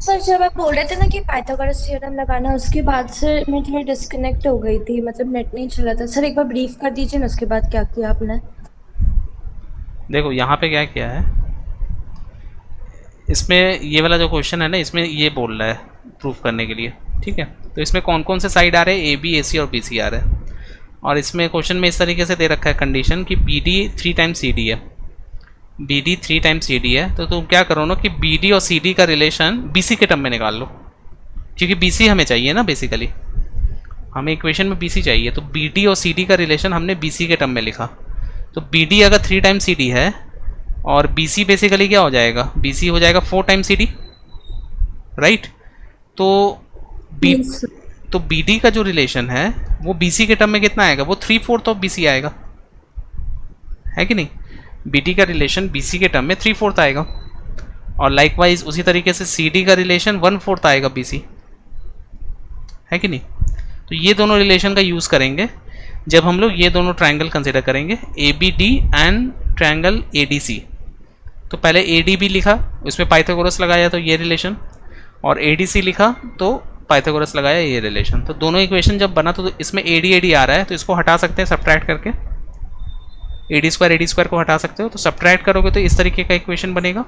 सर जब आप बोल रहे थे ना कि पाइथागोरस थ्योरम लगाना, उसके बाद से मैं थोड़ी डिस्कनेक्ट हो गई थी, मतलब नेट नहीं चला था। सर एक बार ब्रीफ कर दीजिए ना, उसके बाद क्या किया आपने? देखो यहाँ पे क्या किया है, इसमें ये वाला जो क्वेश्चन है ना, इसमें ये बोल रहा है प्रूफ करने के लिए, ठीक है। तो इसमें कौन कौन से साइड आ रहे हैं, ए बी ए सी और बी सी आ रहे हैं। और इसमें क्वेश्चन में इस तरीके से दे रखा है कंडीशन कि B D 3 times C D है, B D 3 times C D है। तो तुम क्या करो ना कि बी डी और सी डी का रिलेशन बी सी के टर्म में निकाल लो, क्योंकि बी सी हमें चाहिए ना, बेसिकली हमें इक्वेशन में बी सी चाहिए। तो बी डी और सी डी का रिलेशन हमने बी सी के टर्म में लिखा। तो बी डी अगर 3 टाइम्स सी डी है और बी सी बेसिकली क्या हो जाएगा, बी सी हो जाएगा 4 टाइम्स सी डी, राइट। तो बी Yes, sir. तो बी डी का जो रिलेशन है वो बी सी के टर्म में कितना आएगा, वो 3/4 ऑफ बी सी आएगा, है कि नहीं। बी डी का रिलेशन बी सी के टर्म में 3/4 आएगा। और लाइकवाइज उसी तरीके से सी डी का रिलेशन 1/4 आएगा बी सी, है कि नहीं। तो ये दोनों रिलेशन का यूज़ करेंगे जब हम लोग ये दोनों ट्रायंगल कंसिडर करेंगे, A B D and triangle A D C. तो पहले ए डी बी लिखा, उसमें पाइथागोरस लगाया तो ये रिलेशन, और ए डी सी लिखा तो पाइथागोरस लगाया ये रिलेशन। तो दोनों इक्वेशन जब बना तो इसमें ए डी आ रहा है, तो इसको हटा सकते हैं सब्ट्रैक्ट करके, ए डी स्क्वायर को हटा सकते हो। तो सब्ट्रैक्ट करोगे तो इस तरीके का इक्वेशन बनेगा।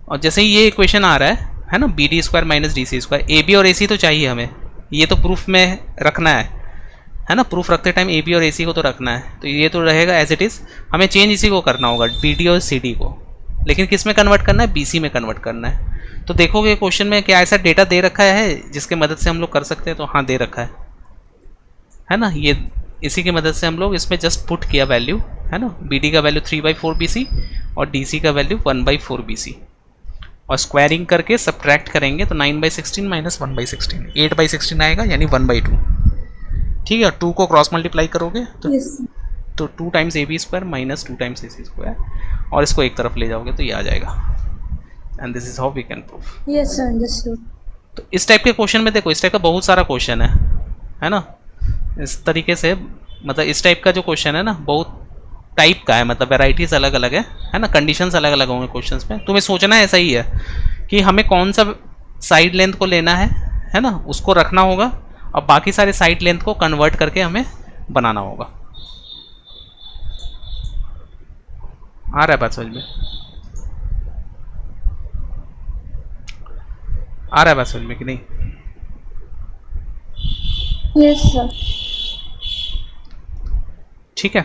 और जैसे ही ये इक्वेशन आ रहा है ना, B D square minus D C square, A B और ए सी तो चाहिए हमें, ये तो प्रूफ में रखना है ना, प्रूफ रखते टाइम ए बी और ए सी को तो रखना है। तो ये तो रहेगा एज इट इज़, हमें चेंज इसी को करना होगा, बी डी और सी डी को, लेकिन किस में कन्वर्ट करना है, बी सी में कन्वर्ट करना है। तो देखोगे क्वेश्चन में क्या ऐसा डेटा दे रखा है जिसके मदद से हम लोग कर सकते हैं, तो हाँ दे रखा है ना। ये इसी की मदद से हम लोग इसमें जस्ट पुट किया वैल्यू, है ना। बी डी का वैल्यू 3/4 बी सी और डी सी का वैल्यू 1/4 बी सी, और स्क्वायरिंग करके सब्ट्रैक्ट करेंगे तो 9/16 माइनस 1/16 8/16 आएगा, यानी 1/2, ठीक है। 2 को क्रॉस मल्टीप्लाई करोगे तो Yes, sir. तो 2 times A B square minus 2 times A C square, और इसको एक तरफ ले जाओगे तो ये आ जाएगा। And this is how we can proof. Yes, sir, understood. तो इस टाइप के क्वेश्चन में देखो, इस टाइप का बहुत सारा क्वेश्चन है ना। इस तरीके से मतलब इस टाइप का जो क्वेश्चन है ना, बहुत टाइप का है, मतलब वेराइटीज अलग अलग है ना, कंडीशंस अलग अलग होंगे क्वेश्चंस में। तुम्हें सोचना ऐसा ही है कि हमें कौन सा साइड लेंथ को लेना है ना, उसको रखना होगा, और बाकी सारे साइड लेंथ को कन्वर्ट करके हमें बनाना होगा। आ रहा है बात समझ में? आ रहा है बात समझ में कि नहीं? Yes, sir. ठीक है,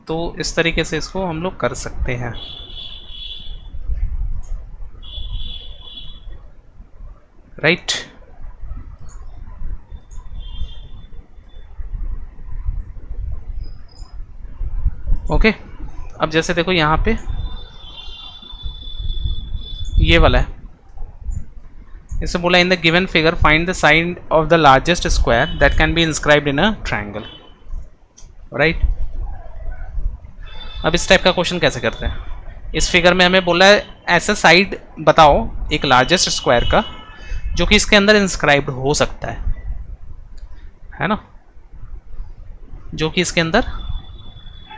तो इस तरीके से इसको हम लोग कर सकते हैं। राइट। ओके, अब जैसे देखो यहाँ पे ये वाला है, इसे बोला इन the given figure find the side of the largest square that can be inscribed in a triangle, right. अब इस टाइप का क्वेश्चन कैसे करते हैं, इस फिगर में हमें बोला है ऐसा साइड बताओ एक लार्जेस्ट स्क्वायर का जो कि इसके अंदर इंस्क्राइब्ड हो सकता है ना, जो कि इसके अंदर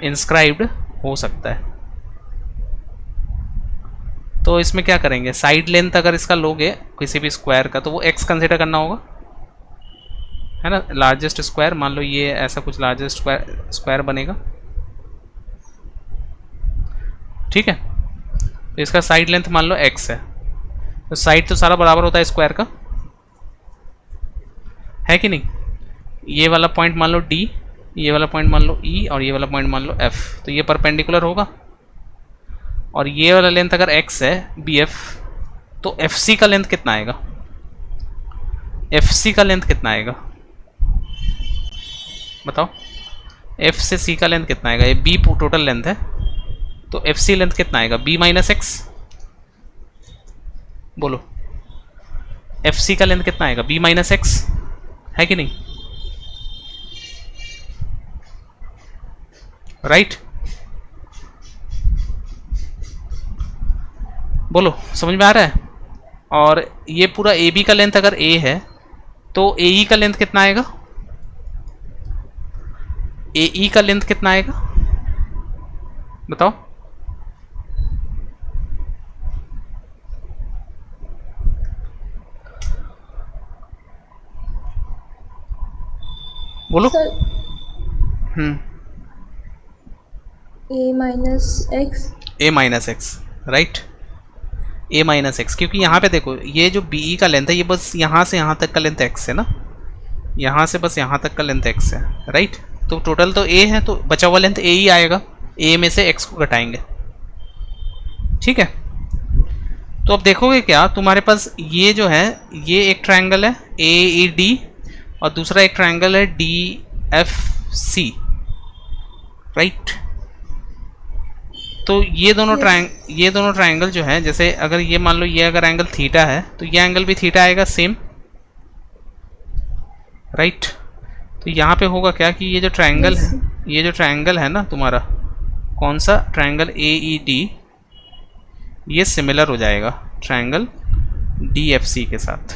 इंस्क्राइब्ड हो सकता है। तो इसमें क्या करेंगे, साइड लेंथ अगर इसका लोगे किसी भी स्क्वायर का तो वो x कंसिडर करना होगा, है ना। लार्जेस्ट स्क्वायर मान लो ये ऐसा कुछ लार्जेस्ट स्क्वायर बनेगा, ठीक है। तो इसका साइड लेंथ मान लो x है, तो साइड तो सारा बराबर होता है स्क्वायर का, है कि नहीं। ये वाला पॉइंट मान लो D, ये वाला पॉइंट मान लो E, और ये वाला पॉइंट मान लो F, तो ये परपेंडिकुलर होगा। और ये वाला लेंथ अगर x है BF, तो FC का लेंथ कितना आएगा, FC का लेंथ कितना आएगा बताओ, F से C का लेंथ कितना आएगा, ये B टोटल लेंथ है, तो FC लेंथ कितना आएगा B माइनस एक्स, बोलो FC का लेंथ कितना आएगा B माइनस एक्स, है कि नहीं, राइट। बोलो समझ में आ रहा है? और ये पूरा ए बी का लेंथ अगर ए है तो ए ई का लेंथ कितना आएगा? ए ई का लेंथ कितना आएगा बताओ? बोलो। सर हम्म, ए माइनस एक्स। ए माइनस एक्स, राइट, ए माइनस एक्स, क्योंकि यहाँ पे देखो ये जो बी ई का लेंथ है ये बस यहाँ से यहाँ तक का लेंथ एक्स है ना, यहाँ से बस यहाँ तक का लेंथ एक्स है, राइट। तो टोटल तो ए है, तो बचा हुआ लेंथ ए ही आएगा, ए में से एक्स को घटाएंगे, ठीक है। तो अब देखोगे क्या, तुम्हारे पास ये जो है ये एक ट्रायंगल है ए ई डी और दूसरा एक ट्रायंगल है डी एफ सी, राइट। तो ये दोनों ट्रायंगल जो है, जैसे अगर ये मान लो ये अगर एंगल थीटा है तो ये एंगल भी थीटा आएगा सेम, राइट। तो यहाँ पे होगा क्या कि ये जो ट्रायंगल है ना तुम्हारा, कौन सा ट्रायंगल ए ई डी, ये सिमिलर हो जाएगा ट्रायंगल डी एफ सी के साथ,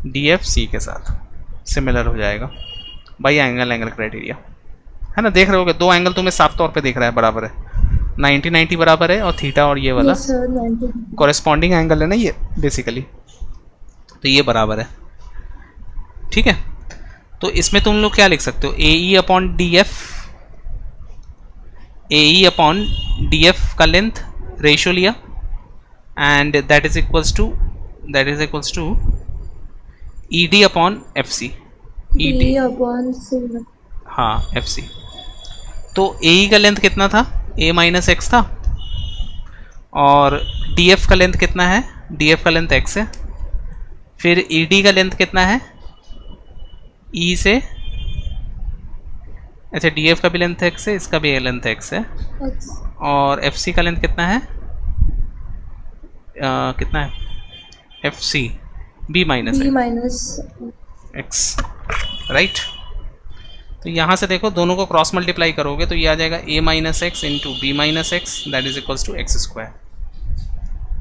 डी एफ सी के साथ सिमिलर हो जाएगा बाई एंगल क्राइटेरिया, है ना। देख रहे होगे दो एंगल तुम्हें साफ तौर पे दिख रहा है, बराबर है, 90-90 बराबर है, और थीटा और ये वाला कॉरेस्पॉन्डिंग एंगल है ना ये बेसिकली, तो ये बराबर है, ठीक है। तो इसमें तुम लोग क्या लिख सकते हो, A E upon D F, A E upon D F का लेंथ रेशियो लिया, and that is equals to E D upon F C, E D upon C, हाँ एफ सी। तो ए ई का लेंथ कितना था, ए माइनस एक्स था, और डी एफ का लेंथ कितना है, डी एफ का लेंथ एक्स है, फिर ई डी का लेंथ कितना है, ई से, अच्छा डी एफ का भी लेंथ एक्स है, इसका भी लेंथ एक्स है, और एफ सी का लेंथ कितना है, कितना है, F C B minus X, right. तो यहाँ से देखो दोनों को क्रॉस मल्टीप्लाई करोगे तो ये आ जाएगा A minus X into B minus X, that is equals to X square.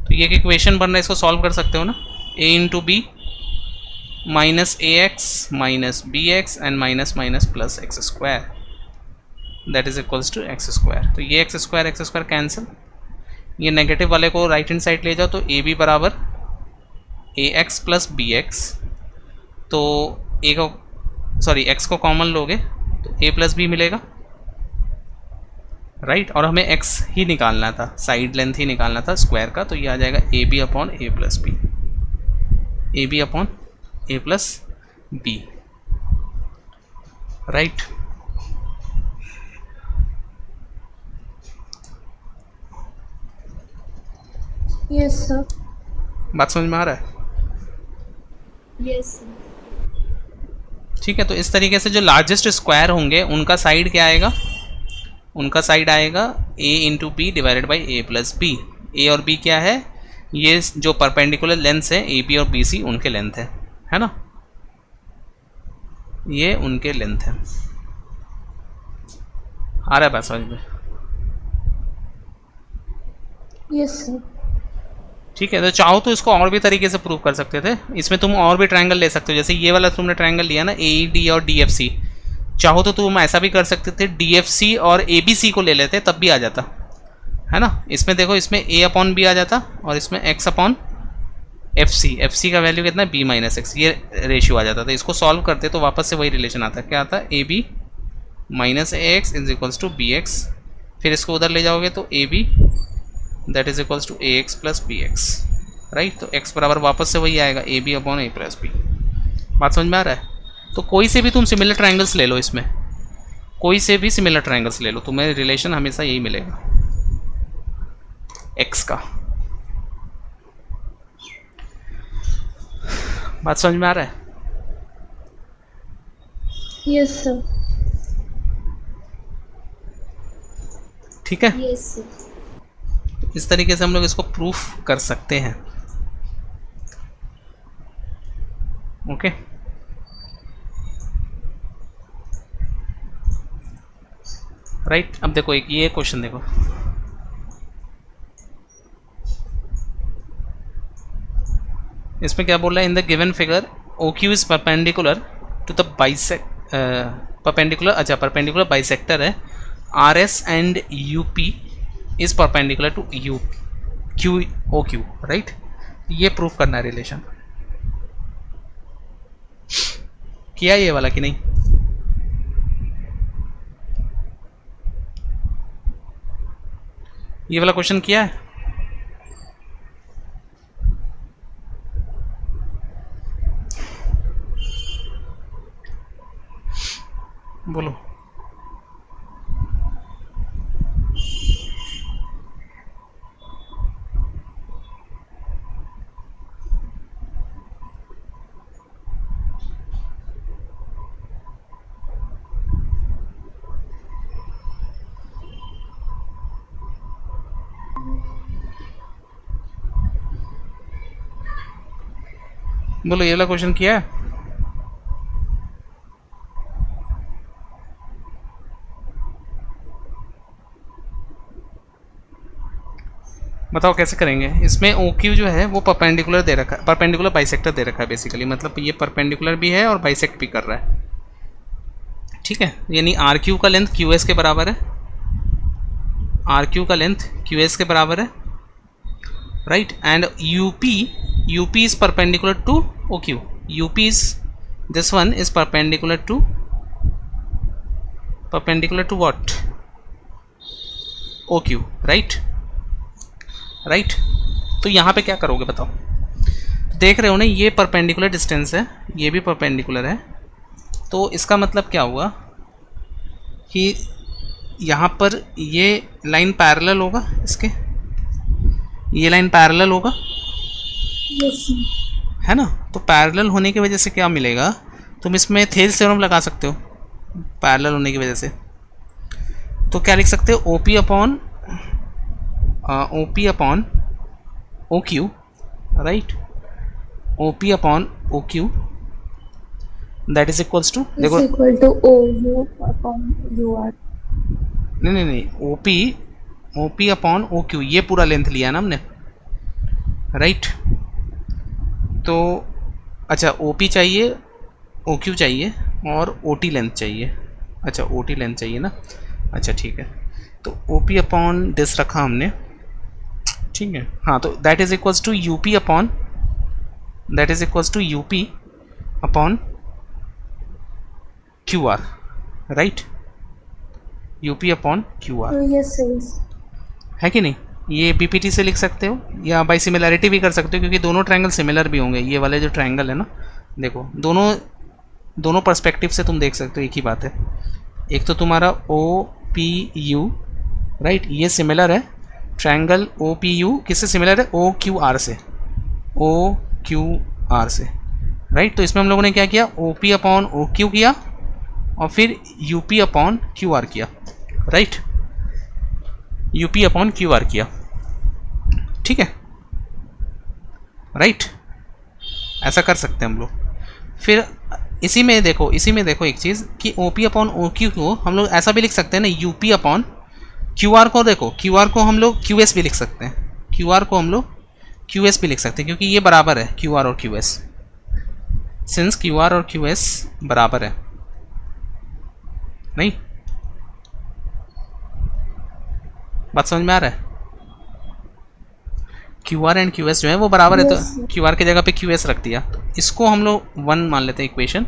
तो ये एक इक्वेशन बन रहा है, इसको सॉल्व कर सकते हो ना, A into B minus A X minus B X and minus minus plus X square, that is equals to X square. तो ये एक्स स्क्वायर कैंसिल, ये नेगेटिव वाले को राइट हैंड साइड ले जाओ, तो ए बी बराबर ए एक्स प्लस बी एक्स, तो ए को सॉरी एक्स को कॉमन लोगे तो ए प्लस बी मिलेगा, राइट। और हमें एक्स ही निकालना था, साइड लेंथ ही निकालना था स्क्वायर का, तो ये आ जाएगा A B upon A plus B, A B upon A plus B, right. Yes sir, बात समझ में आ रहा है? Yes sir. ठीक है। तो इस तरीके से जो लार्जेस्ट स्क्वायर होंगे उनका साइड क्या आएगा, उनका साइड आएगा a into B divided by A plus B. A और बी क्या है, ये जो परपेंडिकुलर लेंथ है ए बी और बी सी उनके लेंथ है ना, ये उनके लेंथ है। आ रहा है बात समझ में? Yes sir. ठीक है। तो चाहो तो इसको और भी तरीके से प्रूव कर सकते थे, इसमें तुम और भी ट्रायंगल ले सकते हो, जैसे ये वाला तुमने ट्रायंगल लिया ना ए डी और डी एफ सी, चाहो तो तुम ऐसा भी कर सकते थे डी एफ सी और ए बी सी को ले लेते तब भी आ जाता, है ना। इसमें देखो इसमें ए अपॉन बी आ जाता और इसमें एक्स अपॉन एफ सी का वैल्यू कितना है बी माइनस एक्स, ये रेशियो आ जाता था। इसको सॉल्व करते तो वापस से वही रिलेशन आता, क्या आता, A B minus A X is equals to B X, फिर इसको उधर ले जाओगे तो A B that is equals to A X plus B X, right. तो एक्स बराबर वापस से वही आएगा A B upon A plus B. बात समझ में आ रहा है? तो कोई से भी तुम सिमिलर ट्रायंगल्स ले लो, इसमें कोई से भी सिमिलर ट्रायंगल्स ले लो, तुम्हें रिलेशन हमेशा यही मिलेगा एक्स का। बात समझ में आ रहा है? Yes sir. ठीक है। Yes sir. इस तरीके से हम लोग इसको प्रूफ कर सकते हैं। ओके। राइट। अब देखो एक ये क्वेश्चन देखो, इसमें क्या बोल रहा है, in the given figure O Q is perpendicular to the perpendicular, अच्छा परपेंडिकुलर बाइसेक्टर है, R S and U P is perpendicular to U Q O Q, right. ये प्रूव करना है रिलेशन। किया ये वाला कि नहीं? ये वाला क्वेश्चन किया है? बोलो। बोलो ये वाला क्वेश्चन किया है? बताओ कैसे करेंगे। इसमें ओ क्यू जो है वो परपेंडिकुलर दे रखा है, परपेंडिकुलर बाइसेक्टर दे रखा है बेसिकली, मतलब ये परपेंडिकुलर भी है और बाइसेक्ट भी कर रहा है, ठीक है। यानी आर क्यू का लेंथ क्यू एस के बराबर है, आर क्यू का लेंथ क्यू एस के बराबर है, right. And U P is perpendicular to O Q, U P is this one is perpendicular to what, O Q, right. Right, तो यहाँ पे क्या करोगे बताओ। देख रहे हो ना, ये परपेंडिकुलर डिस्टेंस है, ये भी परपेंडिकुलर है, तो इसका मतलब क्या हुआ कि यहाँ पर ये लाइन पैरेलल होगा, इसके ये लाइन पैरेलल होगा, है ना। तो पैरेलल होने की वजह से क्या मिलेगा, तुम इसमें थेल्स थ्योरम लगा सकते हो पैरेलल होने की वजह से। तो क्या लिख सकते हो, O P upon O Q, right, O P upon O Q that is equals to, देखो equal to O U upon U R, नहीं, O P upon O Q, ये पूरा लेंथ लिया ना हमने, राइट। तो अच्छा ओ पी चाहिए, ओ क्यू चाहिए और ओ टी लेंथ चाहिए, अच्छा ओ टी लेंथ चाहिए ना, अच्छा ठीक है। तो ओ पी अपॉन दिस रखा हमने, ठीक है। हाँ, तो that is equals to U P upon Q R, right, U P upon Q R, है कि नहीं। ये पीपीटी से लिख सकते हो या बाई सिमिलैरिटी भी कर सकते हो, क्योंकि दोनों ट्रायंगल सिमिलर भी होंगे। ये वाले जो ट्रायंगल है ना, देखो दोनों पर्सपेक्टिव से तुम देख सकते हो, एक ही बात है। एक तो तुम्हारा ओ पी यू, राइट, ये सिमिलर है, ट्रायंगल ओ पी यू किससे सिमिलर है, ओ क्यू आर से, ओ क्यू आर से, राइट। तो इसमें हम लोगों ने क्या किया, O P upon O Q किया और फिर U P upon Q R किया, right, U P upon Q R किया, ठीक है, राइट। ऐसा कर सकते हैं हम लोग। फिर इसी में देखो एक चीज़ कि O P upon O Q को हम लोग ऐसा भी लिख सकते हैं ना, U P upon Q R को, देखो क्यू आर को हम लोग क्यू एस भी लिख सकते हैं, क्यू आर को हम लोग क्यू एस भी लिख सकते हैं, क्योंकि ये बराबर है क्यू आर और Q S, since Q R और क्यू एस बराबर है, नहीं बात समझ में आ रहा है। Q R and Q S जो है वो बराबर है, तो क्यू आर की जगह पे क्यू एस रख दिया, तो इसको हम लोग 1 मान लेते हैं इक्वेशन।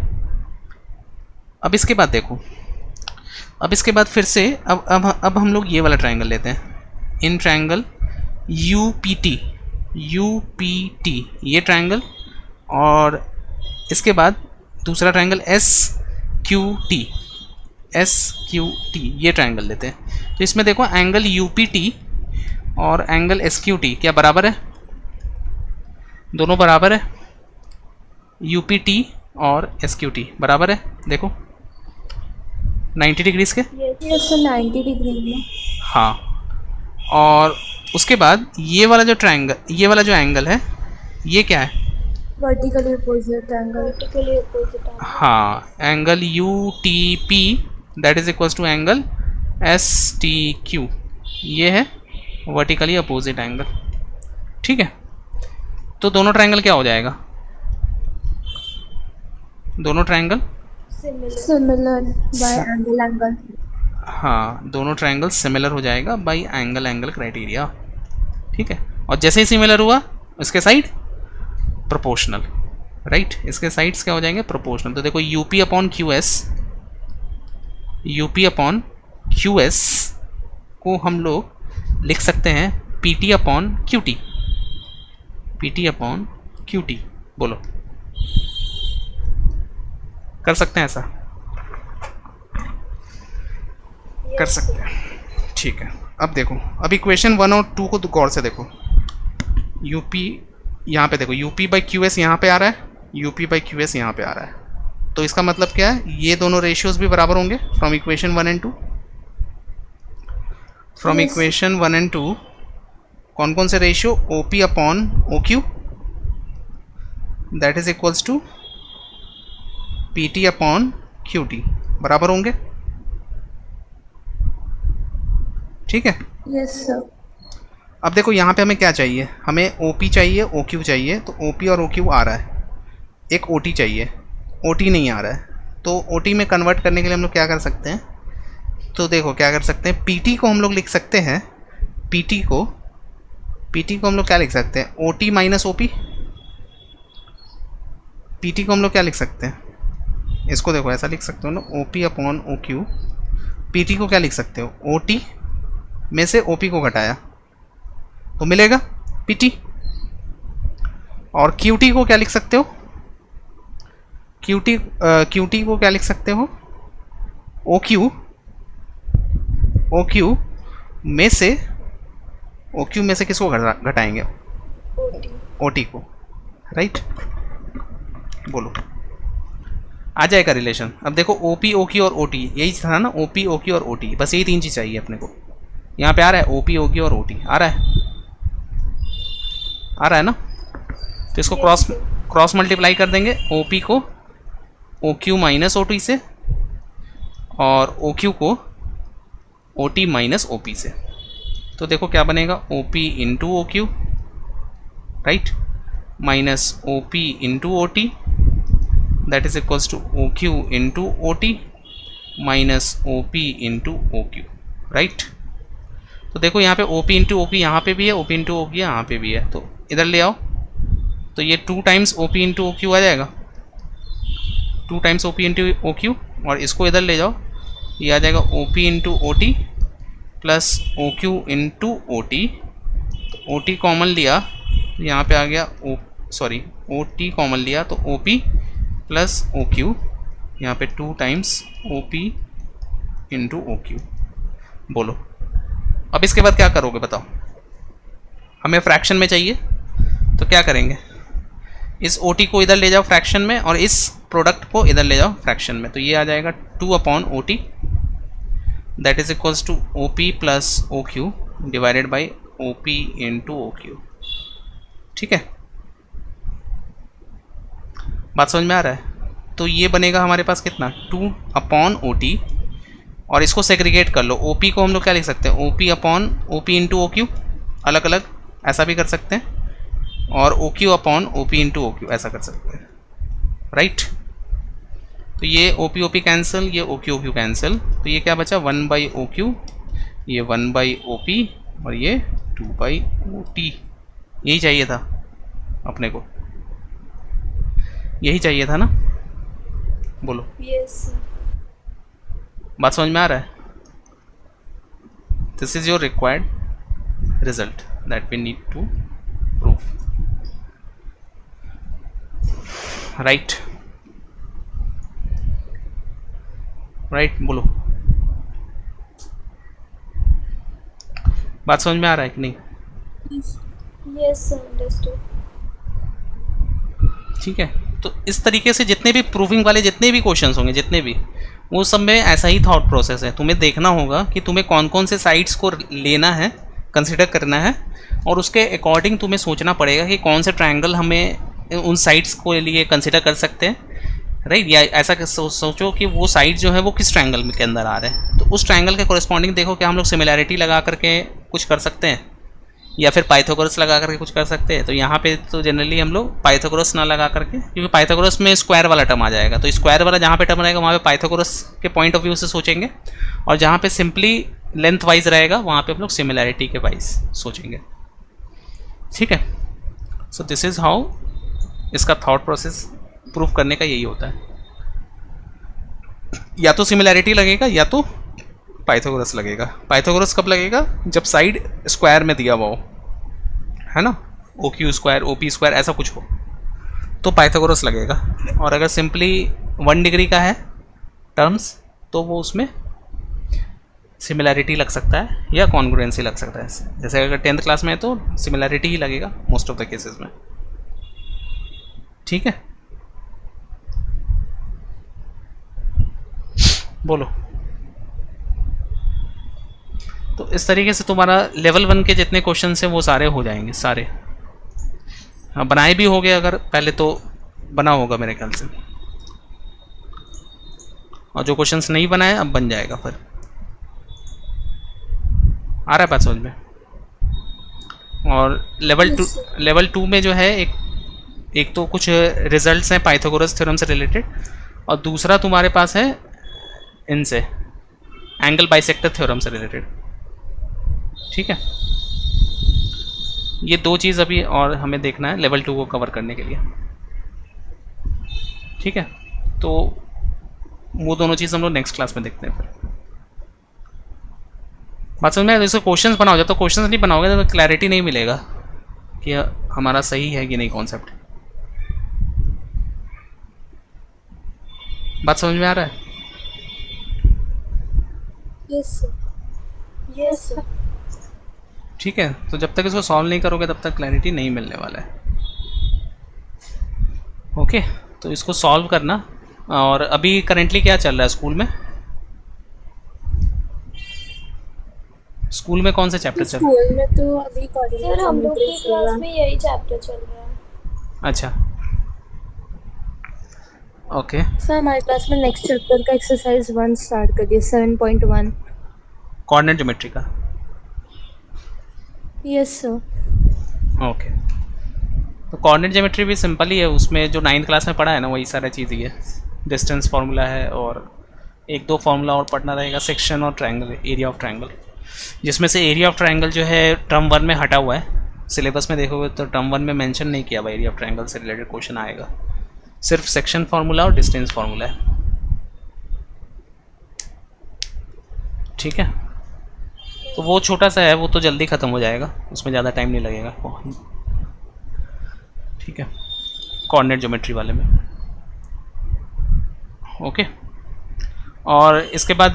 अब इसके बाद देखो, अब इसके बाद फिर से अब हम लोग ये वाला ट्रायंगल लेते हैं, in triangle U P T ये ट्रायंगल, और इसके बाद दूसरा ट्रायंगल एस क्यू टी ये ट्रायंगल लेते हैं। तो इसमें देखो एंगल यू पी टी और एंगल एस क्यू टी क्या बराबर है, दोनों बराबर है, यू पी टी और एस क्यू टी बराबर है, देखो 90 डिग्रीज के, 90 डिग्री में, हाँ। और उसके बाद ये वाला जो ट्रायंगल, ये वाला जो एंगल है ये क्या है, वर्टिकली अपोजिट एंगल, हाँ, angle U T P that is equals to angle S T Q, ये है वर्टिकली अपोजिट एंगल, ठीक है। तो दोनों ट्रायंगल क्या हो जाएगा? दोनों triangle similar by angle angle. हाँ, दोनों ट्रायंगल सिमिलर हो जाएगा बाय एंगल एंगल क्राइटेरिया। ठीक है, और जैसे ही सिमिलर हुआ इसके साइड प्रोपोर्शनल, राइट, इसके साइड्स क्या हो जाएंगे? प्रोपोर्शनल। तो देखो यूपी अपॉन क्यू एस को हम लोग लिख सकते हैं पीटी अपॉन क्यू टी। बोलो, कर सकते हैं ऐसा? कर सकते हैं, ठीक है। अब देखो, अब इक्वेशन 1 और 2 को गौर से देखो। यूपी यहाँ पे देखो, यूपी बाई क्यू एस यहाँ पे आ रहा है, यूपी बाई क्यू एस यहाँ पे आ रहा है। तो इसका मतलब क्या है? ये दोनों रेशियोज भी बराबर होंगे from equation 1 and 2। From equation 1 and 2 कौन कौन से ratio? OP upon O Q that is equals to PT upon Q T, बराबर होंगे। ठीक है, यस सर। अब देखो यहाँ पे हमें क्या चाहिए? हमें OP चाहिए, OQ चाहिए। तो OP और OQ आ रहा है, एक OT चाहिए, OT नहीं आ रहा है। तो OT में कन्वर्ट करने के लिए हम लोग क्या कर सकते हैं? तो देखो क्या कर सकते हैं, PT को हम लोग लिख सकते हैं, PT को हम लोग क्या लिख सकते हैं? OT minus OP। PT को हम लोग क्या लिख सकते हैं? इसको देखो ऐसा लिख सकते हो ना, OP अपॉन OQ। PT को क्या लिख सकते हो? OT में से OP को घटाया तो मिलेगा PT। और QT को क्या लिख सकते हो? QT को क्या लिख सकते हो? OQ में से किसको घटाएंगे? OT को, राइट। बोलो, आ जाएगा रिलेशन। अब देखो OP, OQ और OT, यही था ना, OP, OQ और OT, बस यही 3 चीज़ चाहिए अपने को। यहाँ पे आ रहा है OP, OQ और OT, आ रहा है ना। तो इसको क्रॉस मल्टीप्लाई कर देंगे, OP को OQ माइनस OT से और OQ को OT माइनस OP से। तो देखो क्या बनेगा? OP into OQ, right, minus OP into OT that is equals to OQ into OT minus OP into OQ, right. तो देखो यहाँ पे OP इंटू OQ यहाँ पे भी है, OP इंटू OQ यहाँ पे भी है, तो इधर ले आओ। तो ये 2 टाइम्स OP इंटू OQ आ जाएगा, 2 टाइम्स OP इंटू OQ, और इसको इधर ले जाओ, ये आ जाएगा OP into OT plus OQ into OT। तो OT कॉमन लिया तो यहाँ पे आ गया OT कॉमन लिया तो OP प्लस OQ, यहाँ पे 2 टाइम्स OP इंटू OQ। बोलो, अब इसके बाद क्या करोगे बताओ? हमें फ्रैक्शन में चाहिए, तो क्या करेंगे? इस OT को इधर ले जाओ फ्रैक्शन में, और इस प्रोडक्ट को इधर ले जाओ फ्रैक्शन में। तो ये आ जाएगा 2 upon OT that is equals to OP plus OQ divided by OP into OQ। ठीक है, बात समझ में आ रहा है? तो ये बनेगा हमारे पास कितना? 2 अपॉन OT, और इसको सेग्रीगेट कर लो। OP को हम लोग क्या लिख सकते हैं? OP upon OP into OQ, अलग अलग ऐसा भी कर सकते हैं, और OQ upon OP into OQ ऐसा कर सकते हैं, राइट। तो ये OP OP कैंसिल, ये OQ OQ कैंसिल, तो ये क्या बचा? 1 बाई OQ, ये 1 बाई OP और ये 2 बाई OT। यही चाहिए था अपने को, यही चाहिए था ना। बोलो, यस। बात समझ में आ रहा है? This is your required result that we need to prove, right. बोलो, बात समझ में आ रहा है कि नहीं? Yes understood. ठीक है, तो इस तरीके से जितने भी प्रूविंग वाले जितने भी क्वेश्चंस होंगे, जितने भी, वो सब में ऐसा ही थॉट प्रोसेस है। तुम्हें देखना होगा कि तुम्हें कौन कौन से साइट्स को लेना है, कंसिडर करना है, और उसके अकॉर्डिंग तुम्हें सोचना पड़ेगा कि कौन से ट्रायंगल हमें उन साइट्स को लिए कंसिडर कर सकते हैं, राइट। या ऐसा सोचो कि वो साइड जो है वो किस ट्रायंगल के अंदर आ रहे हैं, तो उस ट्रायंगल के कोरिस्पॉन्डिंग देखो क्या हम लोग सिमिलैरिटी लगा करके कुछ कर सकते हैं, या फिर पाइथागोरस लगा करके कुछ कर सकते हैं। तो यहाँ पे तो जनरली हम लोग पाइथागोरस ना लगा करके, क्योंकि पाइथागोरस में स्क्वायर वाला टर्म आ जाएगा, तो स्क्वायर वाला जहाँ पे टर्म रहेगा वहाँ पे पाइथागोरस के पॉइंट ऑफ व्यू से सोचेंगे, और जहाँ पे सिंपली लेंथ वाइज रहेगा वहाँ पे हम लोग सिमिलैरिटी के वाइज सोचेंगे। ठीक है, सो दिस इज़ हाउ इसका थॉट प्रोसेस प्रूफ करने का यही होता है। या तो सिमिलैरिटी लगेगा या तो पाइथागोरस लगेगा। पाइथागोरस कब लगेगा? जब साइड स्क्वायर में दिया हुआ हो, है ना, O Q square, O P square, ऐसा कुछ हो तो पाइथागोरस लगेगा। और अगर सिंपली 1 डिग्री का है टर्म्स तो वो उसमें सिमिलैरिटी लग सकता है या कॉन्ग्रुएंसी लग सकता है। जैसे अगर 10th क्लास में है तो सिमिलैरिटी ही लगेगा मोस्ट ऑफ द केसेस में। ठीक है, बोलो। तो इस तरीके से तुम्हारा लेवल 1 के जितने क्वेश्चन हैं वो सारे हो जाएंगे, सारे। हाँ, बनाए भी होगे, अगर पहले तो बना होगा मेरे ख्याल से, और जो क्वेश्चंस नहीं बनाए अब बन जाएगा। फिर आ रहा है बात समझ में? और लेवल टू में जो है एक तो कुछ रिजल्ट्स हैं पाइथागोरस थ्योरम से रिलेटेड, और दूसरा तुम्हारे पास है इनसे एंगल बाइसेक्टर थ्योरम से रिलेटेड। ठीक है, ये 2 चीज़ अभी और हमें देखना है लेवल 2 को कवर करने के लिए। ठीक है, तो वो दोनों चीज़ हम लोग नेक्स्ट क्लास में देखते हैं। फिर बात समझ में आया? जैसे क्वेश्चंस बनाओ, जब तो क्वेश्चंस नहीं बनाओगे तो क्लैरिटी नहीं मिलेगा कि हमारा सही है कि नहीं कॉन्सेप्ट। बात समझ में आ रहा है? Yes sir, yes sir. ठीक है, तो जब तक इसको सॉल्व नहीं करोगे तब तक क्लैरिटी नहीं मिलने वाला है। ओके, तो इसको सॉल्व करना। और अभी करेंटली क्या चल रहा है स्कूल में? स्कूल में कौन से चैप्टर चल रहे हैं? स्कूल में तो अभी सर हम लोग की क्लास में यही चैप्टर चल रहा है। अच्छा, ओके। सर हमारी क्लास में नेक्स्ट चैप्टर का एक्सरसाइज 1 स्टार्ट कर दिया, 7.1 कोऑर्डिनेट ज्योमेट्री का। Yes sir. ओके, तो कोऑर्डिनेट ज्योमेट्री भी सिंपल ही है, उसमें जो 9th क्लास में पढ़ा है ना वही सारा चीज़ ही है। डिस्टेंस फार्मूला है और 1-2 फार्मूला और पढ़ना रहेगा, सेक्शन और ट्रायंगल, एरिया ऑफ ट्रायंगल, जिसमें से एरिया ऑफ ट्रायंगल जो है टर्म 1 में हटा हुआ है। सिलेबस में देखोगे तो टर्म 1 में मेंशन नहीं किया हुआ एरिया ऑफ ट्रायंगल से रिलेटेड क्वेश्चन आएगा, सिर्फ सेक्शन फार्मूला और डिस्टेंस फार्मूला है। ठीक है, तो वो छोटा सा है, वो तो जल्दी ख़त्म हो जाएगा, उसमें ज़्यादा टाइम नहीं लगेगा आपको। ठीक है, कोऑर्डिनेट ज्योमेट्री वाले में। ओके, और इसके बाद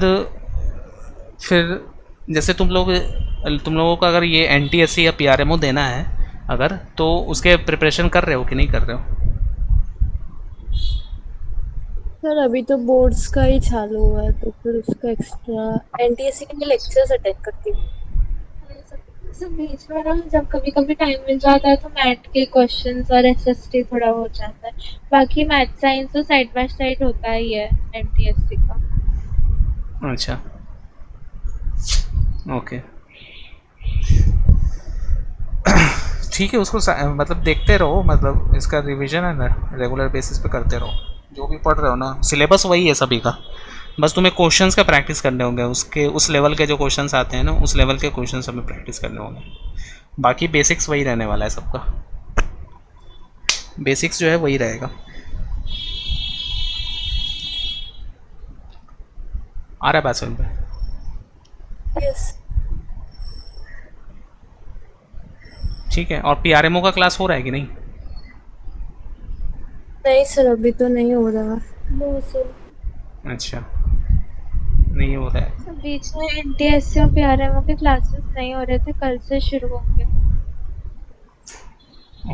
फिर जैसे तुम लोगों का अगर ये NTSC या PRMO देना है अगर, तो उसके प्रिपरेशन कर रहे हो कि नहीं कर रहे हो? सर अभी तो बोर्ड्स का ही चालू हुआ है, तो फिर उसका एक्स्ट्रा NTSC के लिए लेक्चर्स अटेंड करती हूँ। बीच में ना जब कभी कभी टाइम मिल जाता है तो मैथ के क्वेश्चंस और SST थोड़ा हो जाता है, बाकी मैथ साइंस तो साइड बाय साइड होता ही है NTSC का। अच्छा, ओके, ठीक है। उसको मतलब देखते रहो, मतलब इसका रिवीजन है ना रेगुलर बेसिस पे करते रहो, जो भी पढ़ रहे हो ना। सिलेबस वही है सभी का, बस तुम्हें क्वेश्चंस का प्रैक्टिस करने होंगे, उसके उस लेवल के जो क्वेश्चंस आते हैं ना उस लेवल के क्वेश्चंस हमें प्रैक्टिस करने होंगे। बाकी बेसिक्स वही रहने वाला है सबका, बेसिक्स जो है वही रहेगा। आ रहा है बात समझ में? यस। ठीक है, और PRMO का क्लास हो रहा है कि नहीं? नहीं सर अभी तो नहीं हो रहा। No sir. अच्छा, नहीं हो रहा है। तो बीच में NTSC और PRMO के क्लासेस नहीं हो रहे थे, कल से शुरू होंगे।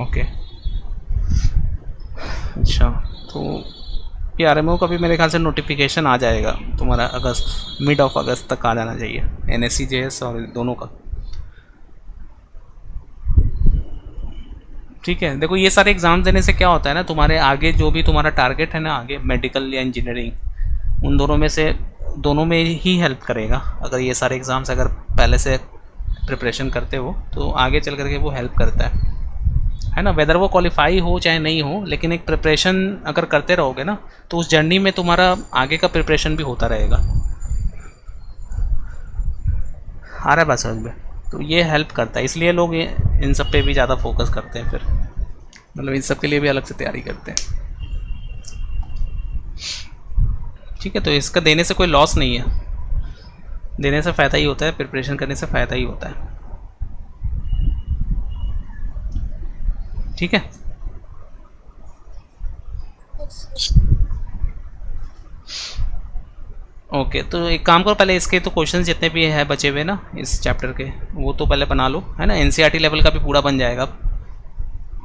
ओके, अच्छा, तो PRMO का भी मेरे ख्याल से नोटिफिकेशन आ जाएगा तुम्हारा अगस्त, मिड ऑफ अगस्त तक आ जाना चाहिए, NSC JS और दोनों का। ठीक है, देखो ये सारे एग्ज़ाम देने से क्या होता है ना, तुम्हारे आगे जो भी तुम्हारा टारगेट है ना, आगे मेडिकल या इंजीनियरिंग, उन दोनों में से दोनों में ही हेल्प करेगा। अगर ये सारे एग्ज़ाम्स अगर पहले से प्रिपरेशन करते हो तो आगे चल करके वो हेल्प करता है ना, वेदर वो क्वालिफाई हो चाहे नहीं हो, लेकिन एक प्रिपरेशन अगर करते रहोगे ना तो उस जर्नी में तुम्हारा आगे का प्रिपरेशन भी होता रहेगा। आ रहा है बात समझ में? तो ये हेल्प करता है, इसलिए लोग इन सब पे भी ज़्यादा फोकस करते हैं, फिर मतलब इन सब के लिए भी अलग से तैयारी करते हैं। ठीक है, तो इसका देने से कोई लॉस नहीं है, देने से फ़ायदा ही होता है, प्रिपरेशन करने से फ़ायदा ही होता है। ठीक है, ओके। तो एक काम करो, पहले इसके तो क्वेश्चंस जितने भी है बचे हुए ना इस चैप्टर के, वो तो पहले बना लो, है ना। एनसीईआरटी लेवल का भी पूरा बन जाएगा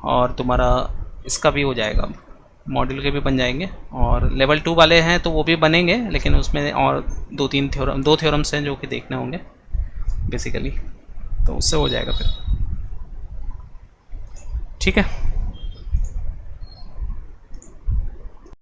और तुम्हारा इसका भी हो जाएगा, मॉड्यूल के भी बन जाएंगे, और लेवल 2 वाले हैं तो वो भी बनेंगे, लेकिन उसमें और दो थ्योरम्स हैं जो कि देखने होंगे बेसिकली, तो उससे हो जाएगा फिर। ठीक है।